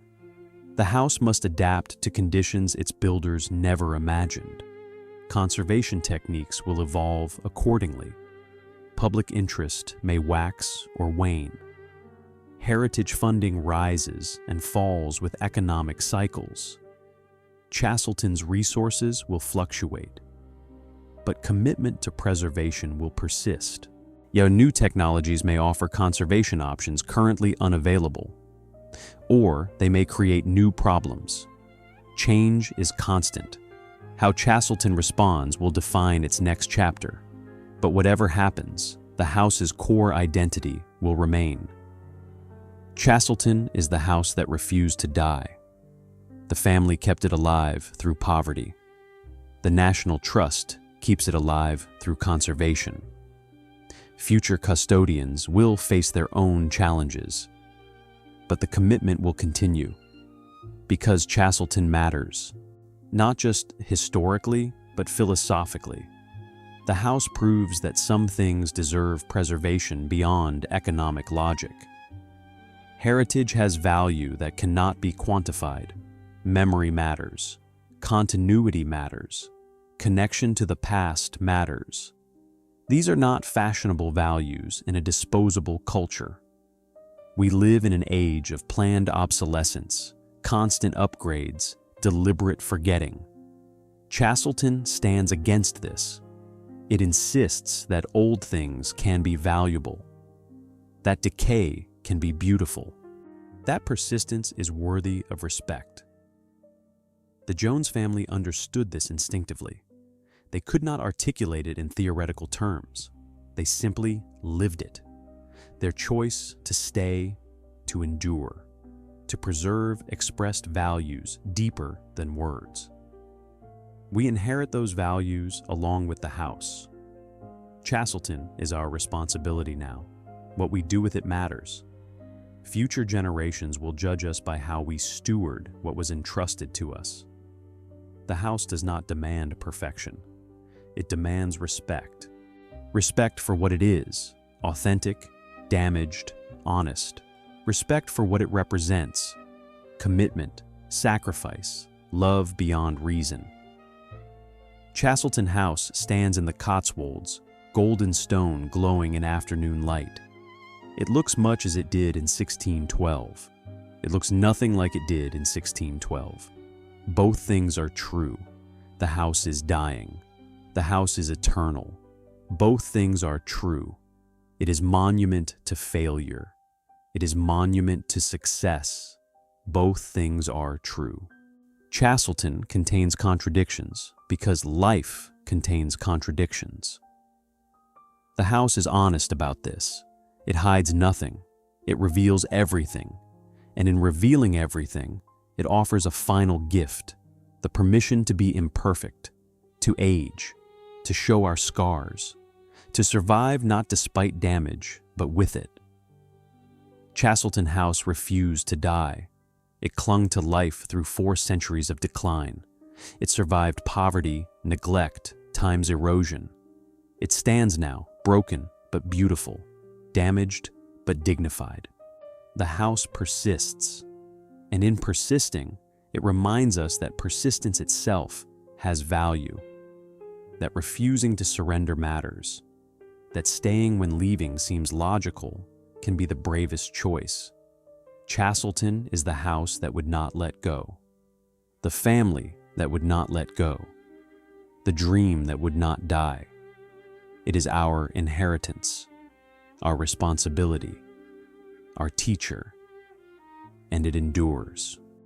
The house must adapt to conditions its builders never imagined. Conservation techniques will evolve accordingly. Public interest may wax or wane. Heritage funding rises and falls with economic cycles. Chastleton's resources will fluctuate, but commitment to preservation will persist. Yet new technologies may offer conservation options currently unavailable, or they may create new problems. Change is constant. How Chastleton responds will define its next chapter. But whatever happens, the house's core identity will remain. Chastleton is the house that refused to die. The family kept it alive through poverty. The National Trust keeps it alive through conservation. Future custodians will face their own challenges, but the commitment will continue because Chastleton matters, not just historically, but philosophically. The house proves that some things deserve preservation beyond economic logic. Heritage has value that cannot be quantified. Memory matters. Continuity matters. Connection to the past matters. These are not fashionable values in a disposable culture. We live in an age of planned obsolescence, constant upgrades, deliberate forgetting. Chastleton stands against this. It insists that old things can be valuable, that decay can be beautiful. That persistence is worthy of respect. The Jones family understood this instinctively. They could not articulate it in theoretical terms. They simply lived it. Their choice to stay, to endure, to preserve expressed values deeper than words. We inherit those values along with the house. Chastleton is our responsibility now. What we do with it matters. Future generations will judge us by how we steward what was entrusted to us. The house does not demand perfection. It demands respect. Respect for what it is, authentic, damaged, honest. Respect for what it represents, commitment, sacrifice, love beyond reason. Chastleton House stands in the Cotswolds, golden stone glowing in afternoon light. It looks much as it did in 1612. It looks nothing like it did in 1612. Both things are true. The house is dying. The house is eternal. Both things are true. It is monument to failure. It is monument to success. Both things are true. Chastleton contains contradictions because life contains contradictions. The house is honest about this. It hides nothing. It reveals everything. And in revealing everything, it offers a final gift, the permission to be imperfect, to age, to show our scars, to survive not despite damage, but with it. Chastleton House refused to die. It clung to life through 4 centuries of decline. It survived poverty, neglect, time's erosion. It stands now, broken but beautiful, damaged but dignified. The house persists, and in persisting, it reminds us that persistence itself has value, that refusing to surrender matters, that staying when leaving seems logical can be the bravest choice. Chastleton is the house that would not let go, the family that would not let go, the dream that would not die. It is our inheritance, our responsibility, our teacher, and it endures.